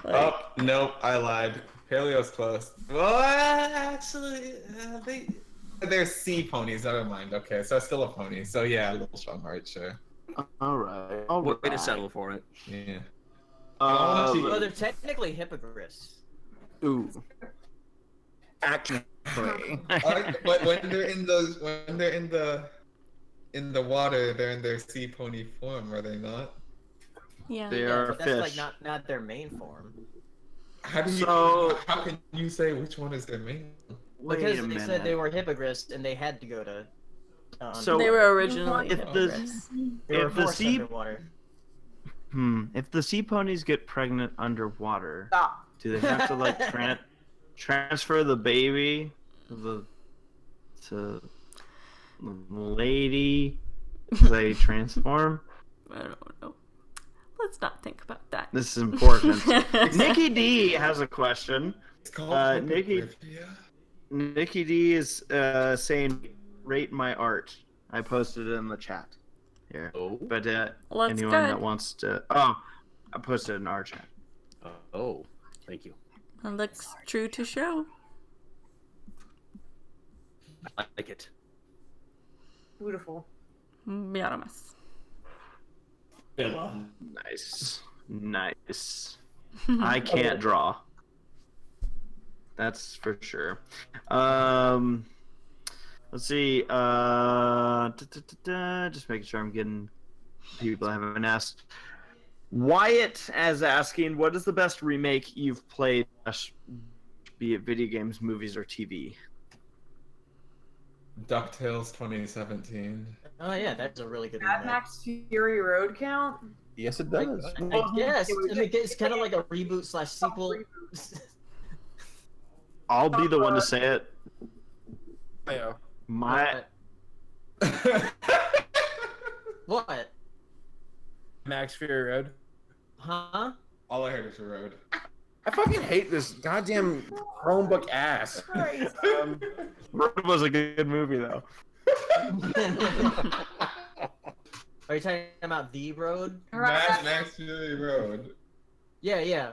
Oh, nope, I lied. Paleo's close. Well, actually, they're sea ponies, never mind. Okay, so it's still a pony. So yeah, Little Strongheart, sure. Alright. Way to settle for it. Yeah. Well, they're technically hippogriffs. Ooh. Actually. But when they're in the water, they're in their sea pony form, are they not? Yeah. They are That's fish. like not their main form. How can you say which one is their main? Because they said they were hippogriffs and they had to go to. So they were originally if hippogriffs. If the sea ponies get pregnant underwater, Stop. do they have to like transfer the baby to the lady? Do they transform? I don't know. Let's not think about that. This is important. Nikki D has a question. It's called Nikki D is saying, rate my art. I posted it in the chat here. Oh. But Well, that's anyone good. that wants to... Oh, I posted it in our chat. Oh, thank you. It looks true to show. I like it. Beautiful. Biaramas. Nice. Nice. I can't draw. That's for sure. Let's see. Just making sure I'm getting people I haven't asked. Wyatt is asking, what is the best remake you've played, be it video games, movies, or TV? DuckTales 2017. Oh yeah, that's a really good Mad one. Max Fury Road count? Yes, it does. I guess it's kind of like a reboot slash sequel. I'll be the one to say it. Yeah. My What? Max Fury Road. Huh? All I heard is the road. I fucking hate this goddamn Chromebook ass. Road was a good movie though. Are you talking about The Road? Mad Max Fury Road. Yeah.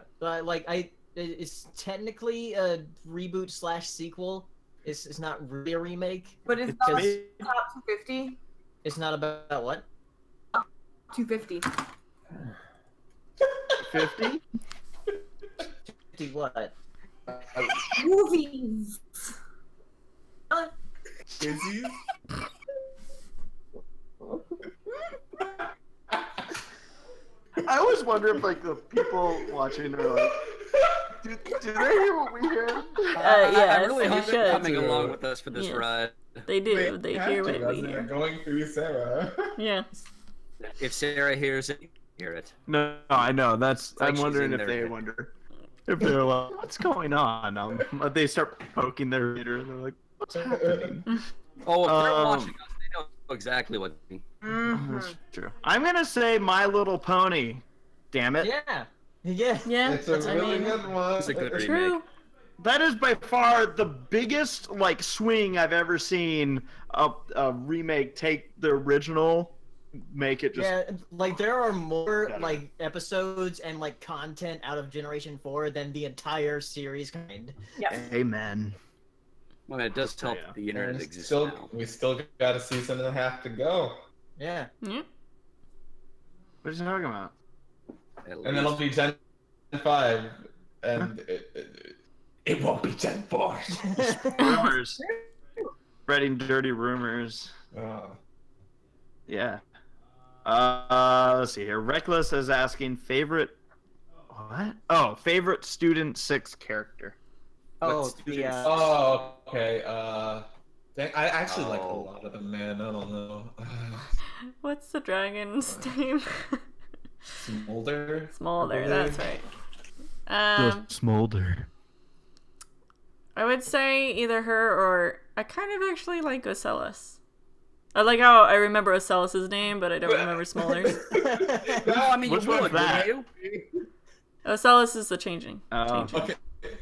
It's technically a reboot slash sequel. It's not really a remake. But it's because not top 250? it's not about what? 250. 50? 50 what? Movies! Izzy? I always wonder if like the people watching are like, do they hear what we hear? Yes, I really they hope they're should. coming along with us for this Yes. ride. They do. They hear what we They're hear. going through Sarah. Yeah. If Sarah hears it, hear it. No, I know. That's. like I'm she's wondering in if there. they wonder if they're like, what's going on? They start poking their reader and they're like, what's happening? Oh, if they're Um, watching us, they know exactly what. That's true. I'm gonna say My Little Pony. Damn it. Yeah. Yeah. It's a I really mean, good one. It's a good remake. true. That is by far the biggest like swing I've ever seen. A remake take the original, make it just. Yeah, like there are more Better. like episodes and like content out of Generation 4 than the entire series kind. Amen. Well, it does help Yeah. that the internet And exists still, now. we still got a season and a half to go. Yeah. Yeah. What are you talking about? At And then it'll least. be Gen 5. And it won't be Gen 4. Rumors. Spreading dirty rumors. Oh. Yeah. Let's see here. Reckless is asking favorite. What? Oh, favorite Student 6 character. Oh, Oh, okay. Dang, I actually like a Oh. lot of them, man. I don't know. What's the dragon's name? Smolder? Smolder. That's right. Smolder. I would say either her or I kind of actually like Ocellus. I like how I remember Ocellus's name, but I don't remember Smolder's. No, I mean, Which you one's would, that? wouldn't you? Ocellus is the changing. Oh. Okay,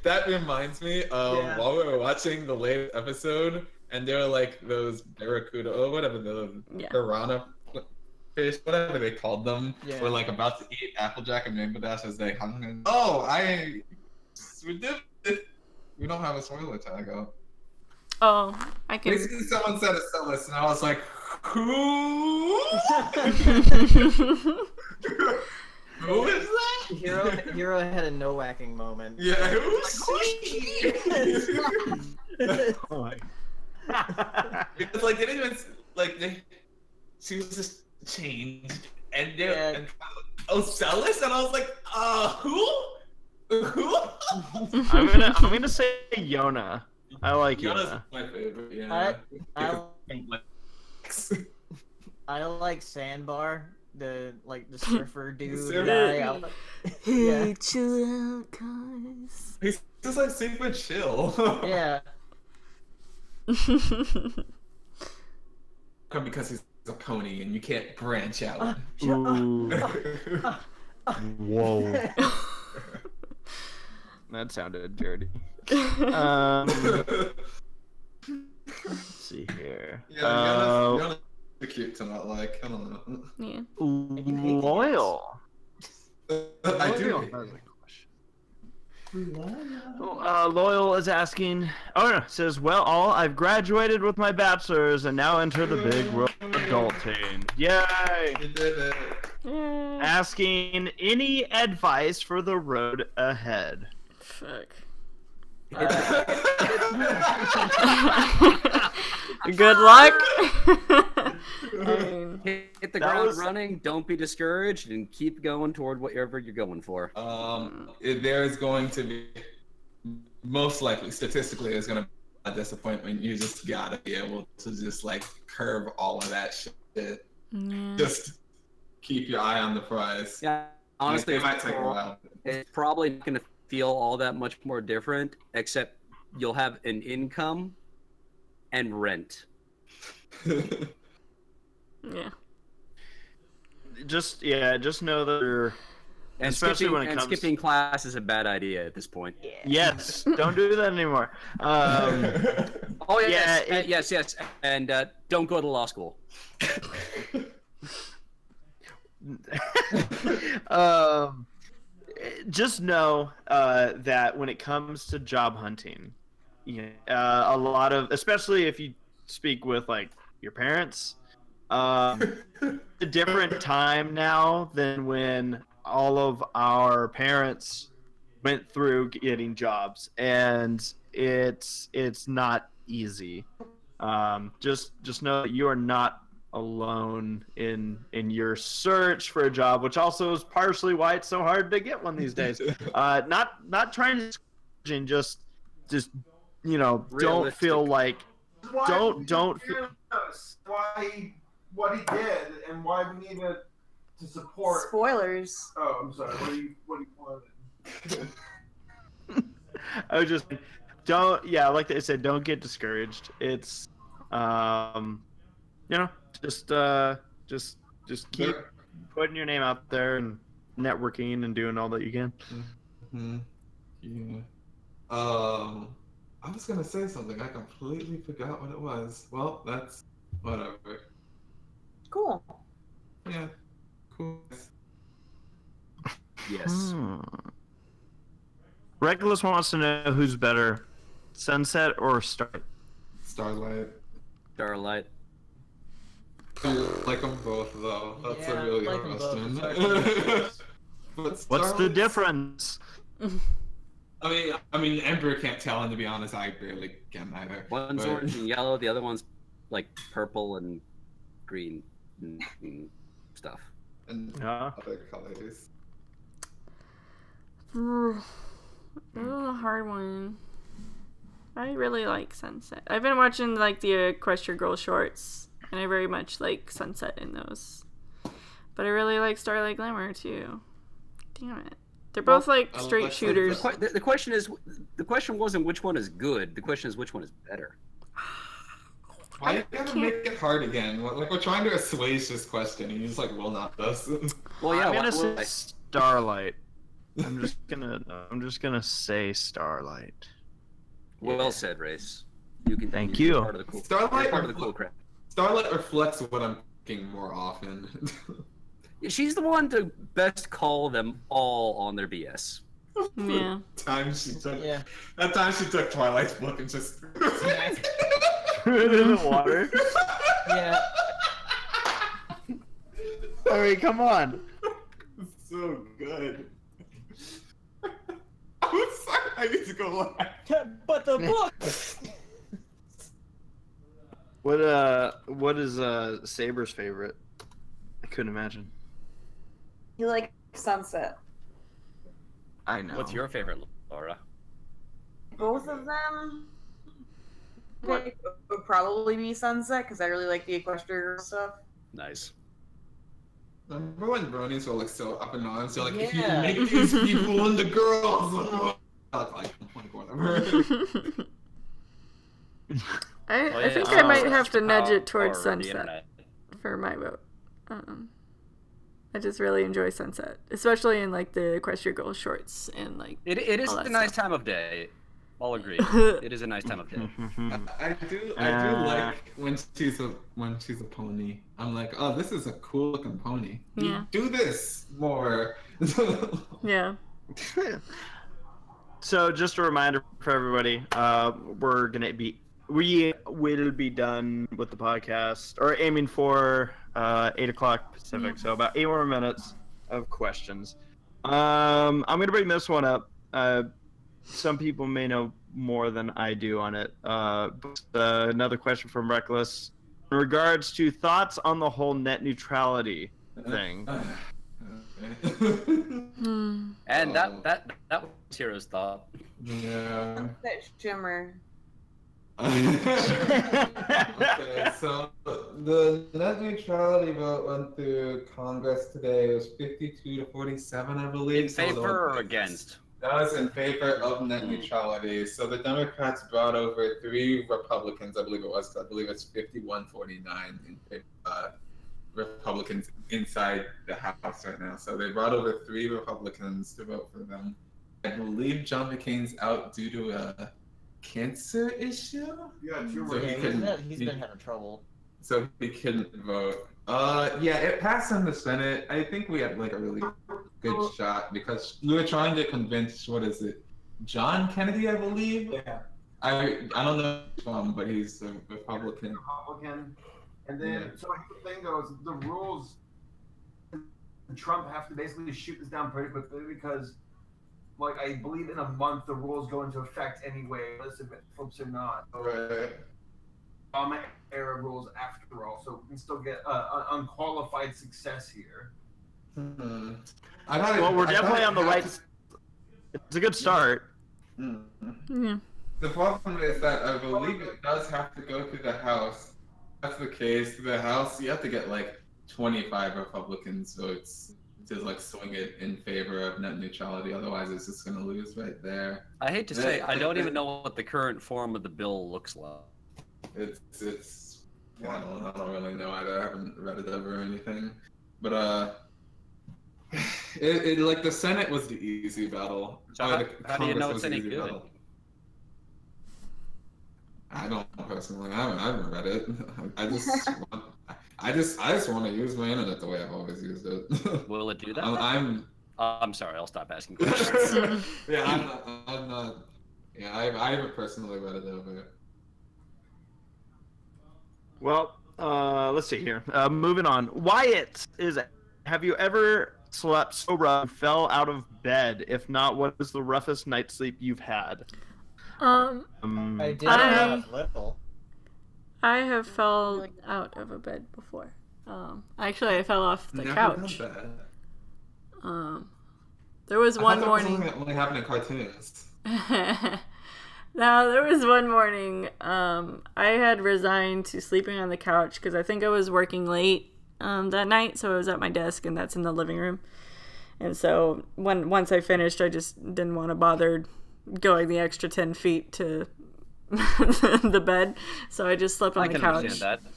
that reminds me of Yeah. while we were watching the latest episode, and there were like those barracuda or whatever, the Yeah. piranha fish, whatever they called them, Yeah. were like about to eat Applejack and Rainbow Dash as they hung. And, we did it. We don't have a spoiler tag out. Oh, I can. Basically, someone said Ocellus, and I was like, who? Who is that? Hero had a no whacking moment. Yeah, who's she? Oh my. Because like they didn't even she was just changed and they Yeah. and Ocellus, and I was like, who? I'm gonna say Yona. I like Yona's Yona. my favorite. Yeah. I like Sandbar, the surfer dude surfer guy. Hey, chill out, guys. He's just like super chill. Yeah. Because he's a pony and you can't branch out. Ooh. Whoa. That sounded dirty. Let's see here. Yeah, you're cute to not like. I don't know. Yeah. Loyal. I do. Loyal is asking. Oh no, says, well, I've graduated with my bachelor's and now enter the big world of adulting. Yay! You did it. Yeah. Asking any advice for the road ahead. Fuck. Good luck. Hit the ground running. Don't be discouraged, and keep going toward whatever you're going for. There's going to be, most likely, statistically, there's going to be a disappointment. You just gotta be able to just like curve all of that shit. Yeah. Just keep your eye on the prize. Yeah, honestly, it might take a while. It's probably not going to feel all that much more different, except you'll have an income and rent. Yeah. Just know that you're, and especially when it comes. Skipping class is a bad idea at this point. Yes, don't do that anymore. Oh yes, yes, and don't go to law school. Just know that when it comes to job hunting, a lot of, especially if you speak with like your parents, a different time now than when all of our parents went through getting jobs, and it's not easy. Just know that you are not alone in your search for a job, which also is partially why it's so hard to get one these days. Not trying to just don't feel like don't feel why what he did and why we need to support. Spoilers. Oh, I'm sorry. What do you want? I was just like I said, don't get discouraged. It's just keep putting your name out there and networking and doing all that you can. Mm-hmm. Yeah. I was gonna say something. I completely forgot what it was. Well, that's whatever. Cool. Yeah. Cool. Yes. Regulus wants to know who's better, Sunset or Starlight? Starlight. Starlight. I like them both, though. That's a really good question. What's the difference? I mean, Emperor can't tell, and to be honest, I barely can either. One's orange and yellow, the other one's like purple and green and stuff. And other colors. A hard one. I really like Sunset. I've been watching like the Equestria Girl shorts, and I very much like Sunset in those. But I really like Starlight Glamour too. Damn it. They're both like straight shooters. The question wasn't which one is good. The question is which one is better. Why you gotta make it hard again? Like we're trying to assuage this question, and you just like will not us. Well, yeah. I'm gonna say Starlight. I'm just gonna say Starlight. Well said, Race. You can. Thank you. Part of the cool, Starlight. Part of the cool crap. Starlight reflects what I'm thinking more often. She's the one to best call them all on their BS. Yeah. That time she took Twilight's book and just threw it in the water. Yeah. I mean, come on. So good. I'm sorry, I need to go live. But the book. What is Saber's favorite? I couldn't imagine. You like Sunset. I know. What's your favorite, Laura? Both of them would probably be Sunset because I really like the Equestria Girl stuff. Nice. Remember when bronies were like so up and on? So like, if you make these people into girls, I was like, whatever. I think I might have to nudge it towards Sunset for my vote. I just really enjoy sunset, especially in like the Equestria Girls shorts and like. It is all a that nice stuff. time of day. I'll agree. It is a nice time of day. I do like when she's a pony. I'm like, oh, this is a cool looking pony. Yeah. Do this more. Yeah. So just a reminder for everybody, we will be done with the podcast, or aiming for 8 o'clock Pacific, so about 8 more minutes of questions. I'm gonna bring this one up. Some people may know more than I do on it. Another question from Reckless in regards to thoughts on the whole net neutrality thing. And that was Hero's thought. Yeah. That shimmer. Okay, so the net neutrality vote went through Congress today. It was 52 to 47, I believe. In favor or against? That was in favor of net neutrality. So the Democrats brought over 3 Republicans, I believe it was. I believe it's 51-49 in Republicans inside the House right now. So they brought over 3 Republicans to vote for them. I believe John McCain's out due to a cancer issue. Yeah, So he's been having trouble. So he couldn't vote. Yeah, it passed in the Senate. I think we had like a really good shot because we were trying to convince, what is it, John Kennedy, I believe. Yeah. I don't know but he's a Republican. And then, so here's the thing though, is the rules, Trump have to basically shoot this down pretty quickly because, like, I believe in a month the rules go into effect anyway, unless if folks are not. Right. Era rules after all, so we can still get unqualified success here. Well, we're definitely on the right. It's a good start. Yeah. The problem is that I believe it does have to go through the House. If that's the case. The House, you have to get like 25 Republicans votes to like swing it in favor of net neutrality. Otherwise, it's just going to lose right there. I hate to say, I don't even know what the current form of the bill looks like. It's I don't really know either. I haven't read it over or anything, but it like the Senate was the easy battle. So how do you know it's any good? Battle. I don't personally. I haven't read it. I just want to use my internet the way I've always used it. Will it do that? I'm sorry. I'll stop asking questions. Yeah, I'm not. Yeah, I haven't personally read it over. Well, let's see here. Moving on. Wyatt have you ever slept so rough you fell out of bed? If not, what is the roughest night's sleep you've had? I did have little. I have fell out of a bed before. Actually, I fell off the couch. There was one morning. That only happened in cartoons. No, there was one morning. I had resigned to sleeping on the couch because I think I was working late that night, so I was at my desk, and that's in the living room. And so once I finished, I just didn't want to bother going the extra 10 feet to the bed, so I just slept on the couch. I can understand that.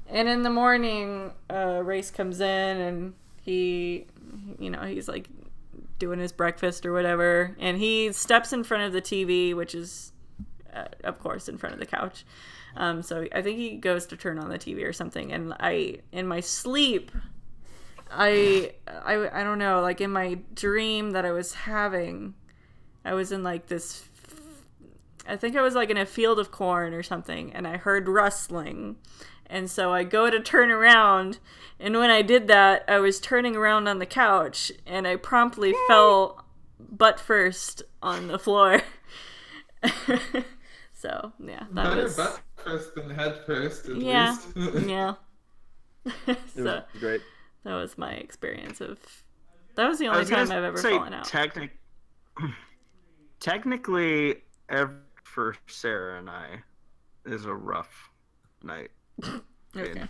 And in the morning, Race comes in, and he's like doing his breakfast or whatever, and he steps in front of the TV, which is of course in front of the couch. So I think he goes to turn on the TV or something, and in my sleep, I don't know, like in my dream that I was having, I was in like this, I think I was like in a field of corn or something, and I heard rustling. And so I go to turn around, and when I did that, I was turning around on the couch, and I promptly fell butt first on the floor. So, yeah, that was... Better butt first than head first, at least. Yeah. So, was great. That was my experience of... That was the only time I've ever fallen out. Technically, for Sarah and I, is a rough night. Okay.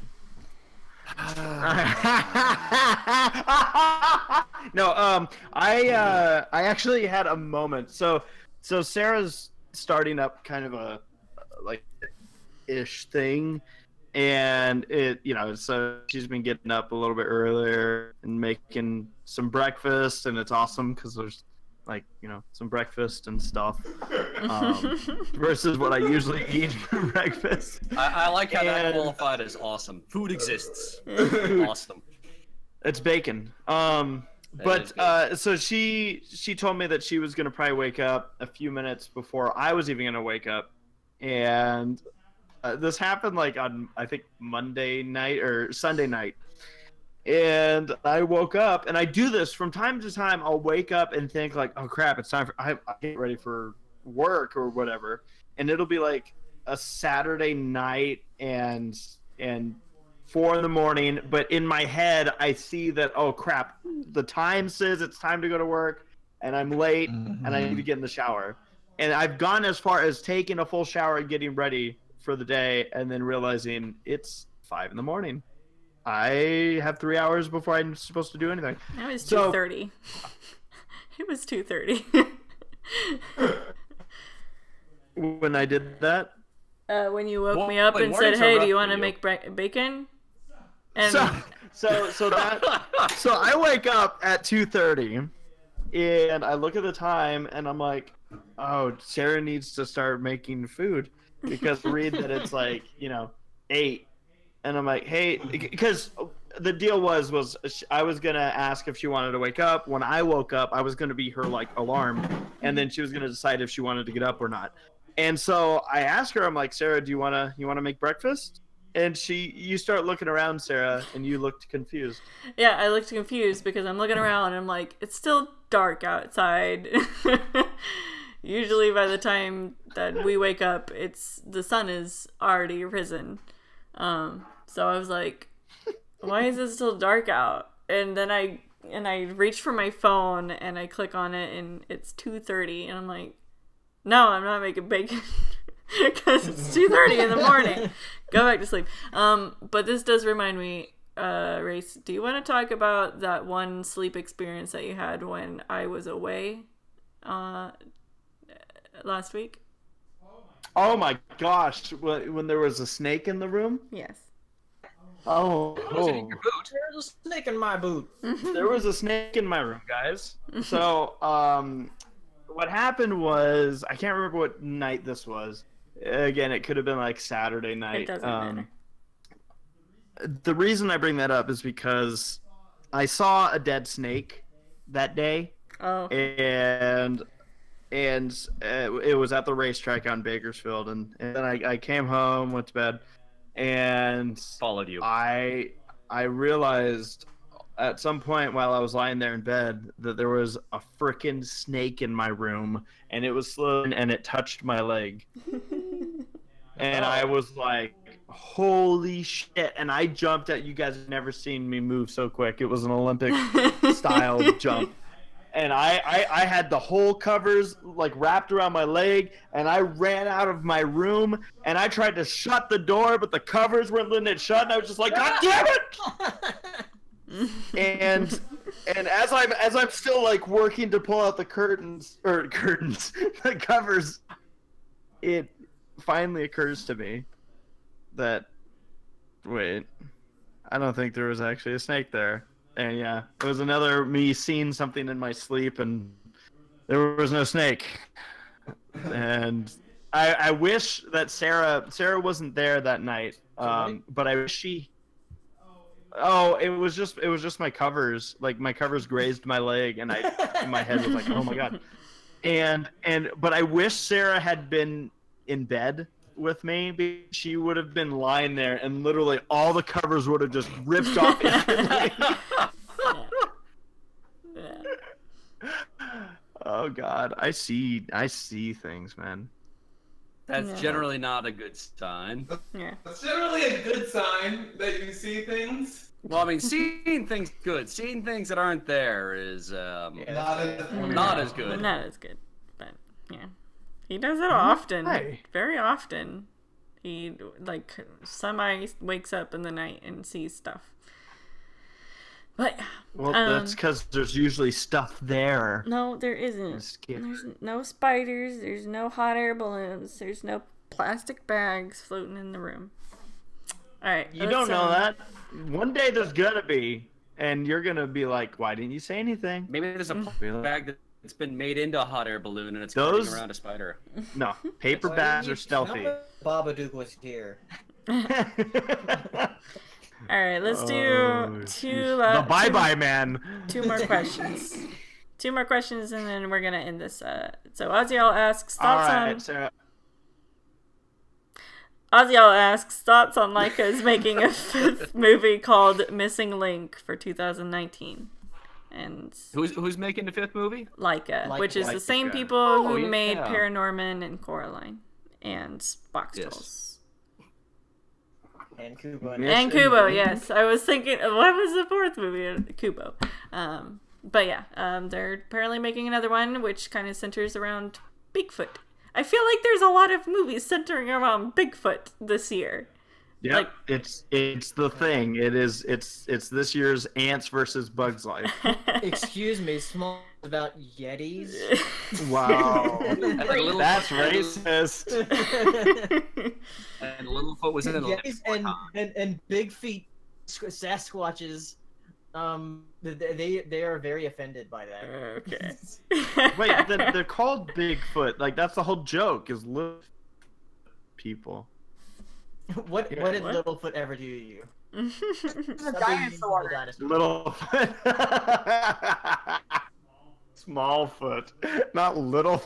No, I actually had a moment. So Sarah's starting up kind of a like ish thing, And so she's been getting up a little bit earlier and making some breakfast, and it's awesome because there's some breakfast and stuff versus what I usually eat for breakfast. I like how that qualified as awesome. Food exists. Awesome. It's bacon. So she told me that she was gonna probably wake up a few minutes before I was even gonna wake up, and this happened on I think Monday night or Sunday night, and I woke up, and I do this from time to time. I'll wake up and think oh crap, it's time for I get ready for work or whatever, and it'll be like a Saturday night and 4 a.m, but in my head I see that, oh crap, the time says it's time to go to work and I'm late and I need to get in the shower, and I've gone as far as taking a full shower and getting ready for the day, and then realizing it's 5 a.m. I have 3 hours before I'm supposed to do anything. It was 2:30. It was 2:30. When I did that? When you woke me up and said, "Hey, do you want to make bacon?" And so I wake up at 2:30, and I look at the time, and I'm like, "Oh, Sarah needs to start making food," because read that it's 8, and I'm like, "Hey," because the deal was I was gonna ask if she wanted to wake up. When I woke up, I was gonna be her alarm, and then she was gonna decide if she wanted to get up or not. And so I asked her, I'm like, "Sarah, do you wanna make breakfast?" And you start looking around, Sarah, and you looked confused. Yeah, I looked confused because I'm looking around and I'm like, it's still dark outside. Usually by the time that we wake up, the sun is already risen. So I was like, why is it still dark out? And then I reach for my phone and I click on it and it's 2:30, and I'm like, no, I'm not making bacon because it's 2:30 in the morning. Go back to sleep. But this does remind me, Race, do you want to talk about that one sleep experience that you had when I was away last week? Oh my gosh, when there was a snake in the room? Yes. Oh. Was it in your boot? There's a snake in my boot. There was a snake in my room, guys. So, what happened was, I can't remember what night this was. Again, it could have been Saturday night. It doesn't matter. The reason I bring that up is because I saw a dead snake that day. Oh. And it was at the racetrack on Bakersfield, and then I came home, went to bed, and followed you. I realized at some point while I was lying there in bed that there was a frickin' snake in my room, and it was slow, and it touched my leg. And I was like, holy shit. And I jumped at, you guys have never seen me move so quick. It was an Olympic style jump. And I had the whole covers wrapped around my leg, and I ran out of my room, and I tried to shut the door, but the covers weren't letting it shut, and I was just like, God damn it! and as I'm still working to pull out the the covers, it finally occurs to me that, wait, I don't think there was actually a snake there. And yeah, it was another me seeing something in my sleep, and there was no snake. And I wish that Sarah wasn't there that night. But I wish she. Oh, it was just my covers. My covers grazed my leg, and my head was like, oh my god. But I wish Sarah had been in bed with me, because she would have been lying there, and literally all the covers would have just ripped off instantly. Oh god, I see things, man. That's generally not a good sign. Yeah. That's generally a good sign that you see things. Well, I mean, seeing things good. Seeing things that aren't there is not as good. Not as good, but yeah. He does it often. Hey. Very often. He, semi wakes up in the night and sees stuff. But, well, that's because there's usually stuff there. No, there isn't. There's no spiders. There's no hot air balloons. There's no plastic bags floating in the room. All right. You don't know that. One day there's gonna be, and you're gonna be like, "Why didn't you say anything?" Maybe there's a bag that's been made into a hot air balloon and it's Those- floating around a spider. No, paper Why bags didn't are you stealthy. tell me Babadook was here. All right, let's do Oh, two. the bye bye man. 2 more questions. 2 more questions, and then we're gonna end this. So Ozzyal asks thoughts on. Sarah. Ozzyal asks thoughts on Laika's making a 5th movie called Missing Link for 2019. And Who's making the 5th movie? Laika, which is the same people Oh, who made yeah. Paranorman and Coraline and Box Yes. Trolls. And Kubo. And Kubo, yes. I was thinking, what was the 4th movie? Kubo. But yeah, they're apparently making another one, which kind of centers around Bigfoot. I feel like there's a lot of movies centering around Bigfoot this year. Yeah, Like- it's the thing. It's this year's Ants versus Bugs Life. Excuse me, small about Yetis. Wow, Little- that's racist. And Littlefoot was in it. Yetis and big feet Sasquatches. They are very offended by that. Okay. Wait, they're called Bigfoot. Like that's the whole joke. Is little people. What did Littlefoot ever do to you? It's a dinosaur. Littlefoot. Smallfoot, not little.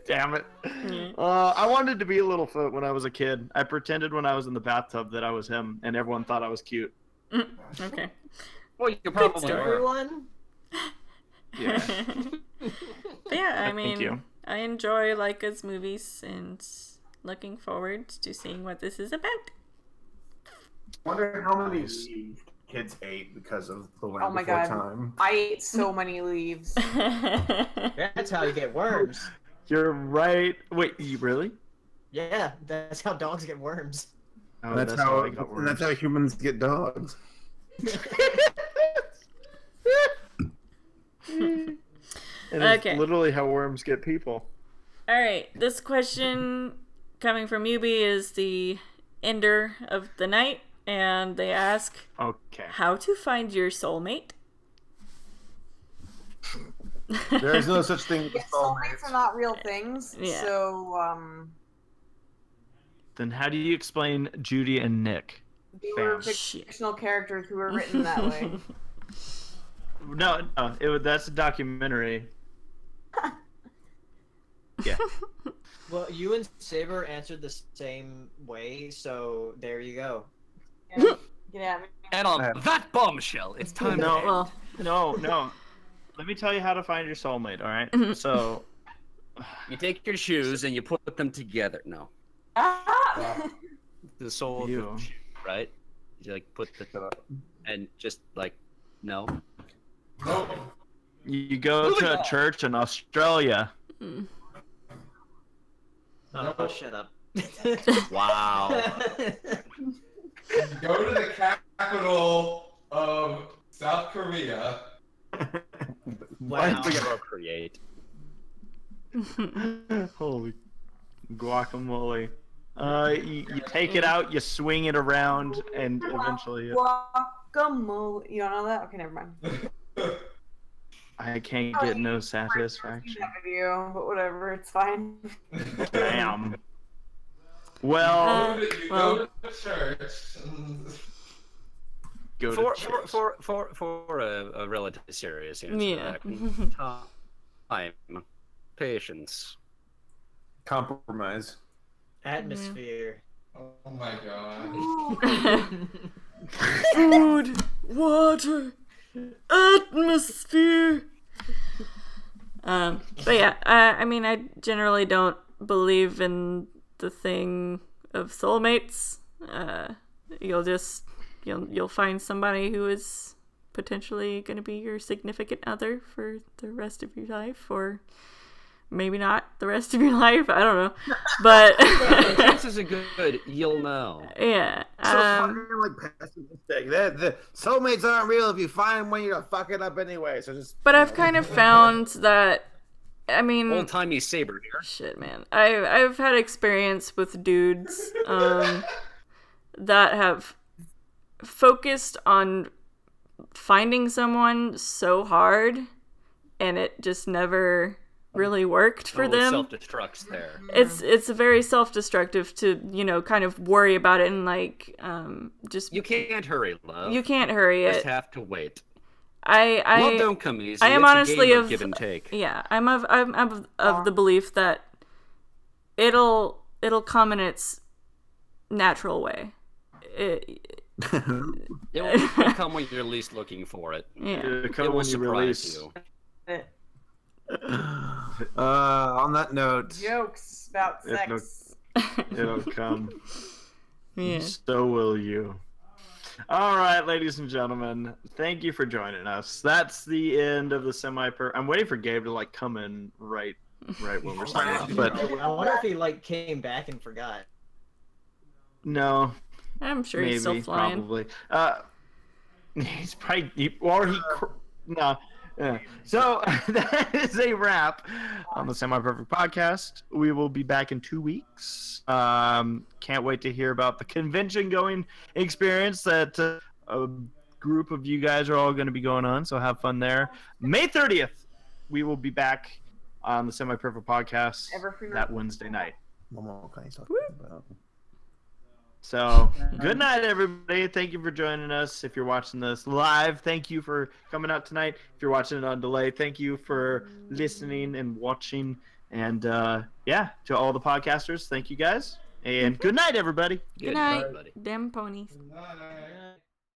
Damn it. I wanted to be a Littlefoot when I was a kid. I pretended when I was in the bathtub that I was him, and everyone thought I was cute. Okay. Well, you probably were. Everyone? Yeah. But yeah, I Thank mean, you. I enjoy Laika's movies and looking forward to seeing what this is about. Wonder how many leaves kids ate because of the Land Oh my Before god. Time. I ate so many leaves. That's how you get worms. You're right. Wait, you really? Yeah, that's how dogs get worms. Oh, that's how how I got and that's how humans get dogs. And it's Okay. literally how worms get people. All right, this question coming from Yubi is the ender of the night, and they ask, Okay. how to find your soulmate? There is no such thing as Yeah, soulmates are not real things. Yeah. So, Then how do you explain Judy and Nick? they were Bam. fictional characters who were written that way. No, that's a documentary. Yeah. Well, you and Saber answered the same way, so there you go. Yeah. Get at me. And on that bombshell, it's time No, to end. Well, no. Let me tell you how to find your soulmate, all right? So, You take your shoes and you put them together. No. Ah! The soul of You. the shoe, right? You like put the and just like no. you go to a church in Australia. Oh, shut up. Wow. Go to the capital of South Korea. Wow. Create. Holy guacamole. You take it out, you swing it around, and eventually Guacamole. You don't know that? Okay, never mind. I can't get no I've seen satisfaction. that video, but whatever, it's fine. Damn. Well, You go to church. go to For church. for a relatively serious answer. Yeah. Time, patience. Compromise. Atmosphere. Oh my god. food, water, atmosphere. But yeah, I mean, I generally don't believe in the thing of soulmates. You'll find somebody who is potentially going to be your significant other for the rest of your life, or maybe not the rest of your life. I don't know, but Chances are good. You'll know. yeah. So fucking like pessimistic. The soulmates aren't real. If you find one, you're gonna fuck it up anyway. So just. But I've kind of found that, I mean, Old timey saber here. shit, man. I've had experience with dudes that have focused on finding someone so hard, and it just never really worked for them. Self-destructs there. It's very self-destructive to, you know, kind of worry about it and like just You can't hurry, love. you can't hurry You just it. have to wait. I Love don't come easy. I am It's a honestly game of give and take. Yeah, I'm of the belief that it'll come in its natural way. It will come when you're least looking for it. Yeah. It'll come It will when you surprise release. you. On that note, Jokes about sex. It'll come. Yeah. So will you. All right, ladies and gentlemen, thank you for joining us. That's the end of the I'm waiting for Gabe to like come in right when we're signing off. But I wonder if he like came back and forgot. no, I'm sure maybe he's still flying. probably. He's probably no. Yeah. So that is a wrap on the Semi-Perfect Podcast. We will be back in 2 weeks. Can't wait to hear about the convention going experience that a group of you guys are all going to be going on. So have fun there. May 30th, we will be back on the Semi-Perfect Podcast that Wednesday night. So, good night, everybody. Thank you for joining us. If you're watching this live, thank you for coming out tonight. If you're watching it on delay, thank you for listening and watching. And, yeah, to all the podcasters, thank you guys. And good night, everybody. Good night, them ponies. Good night.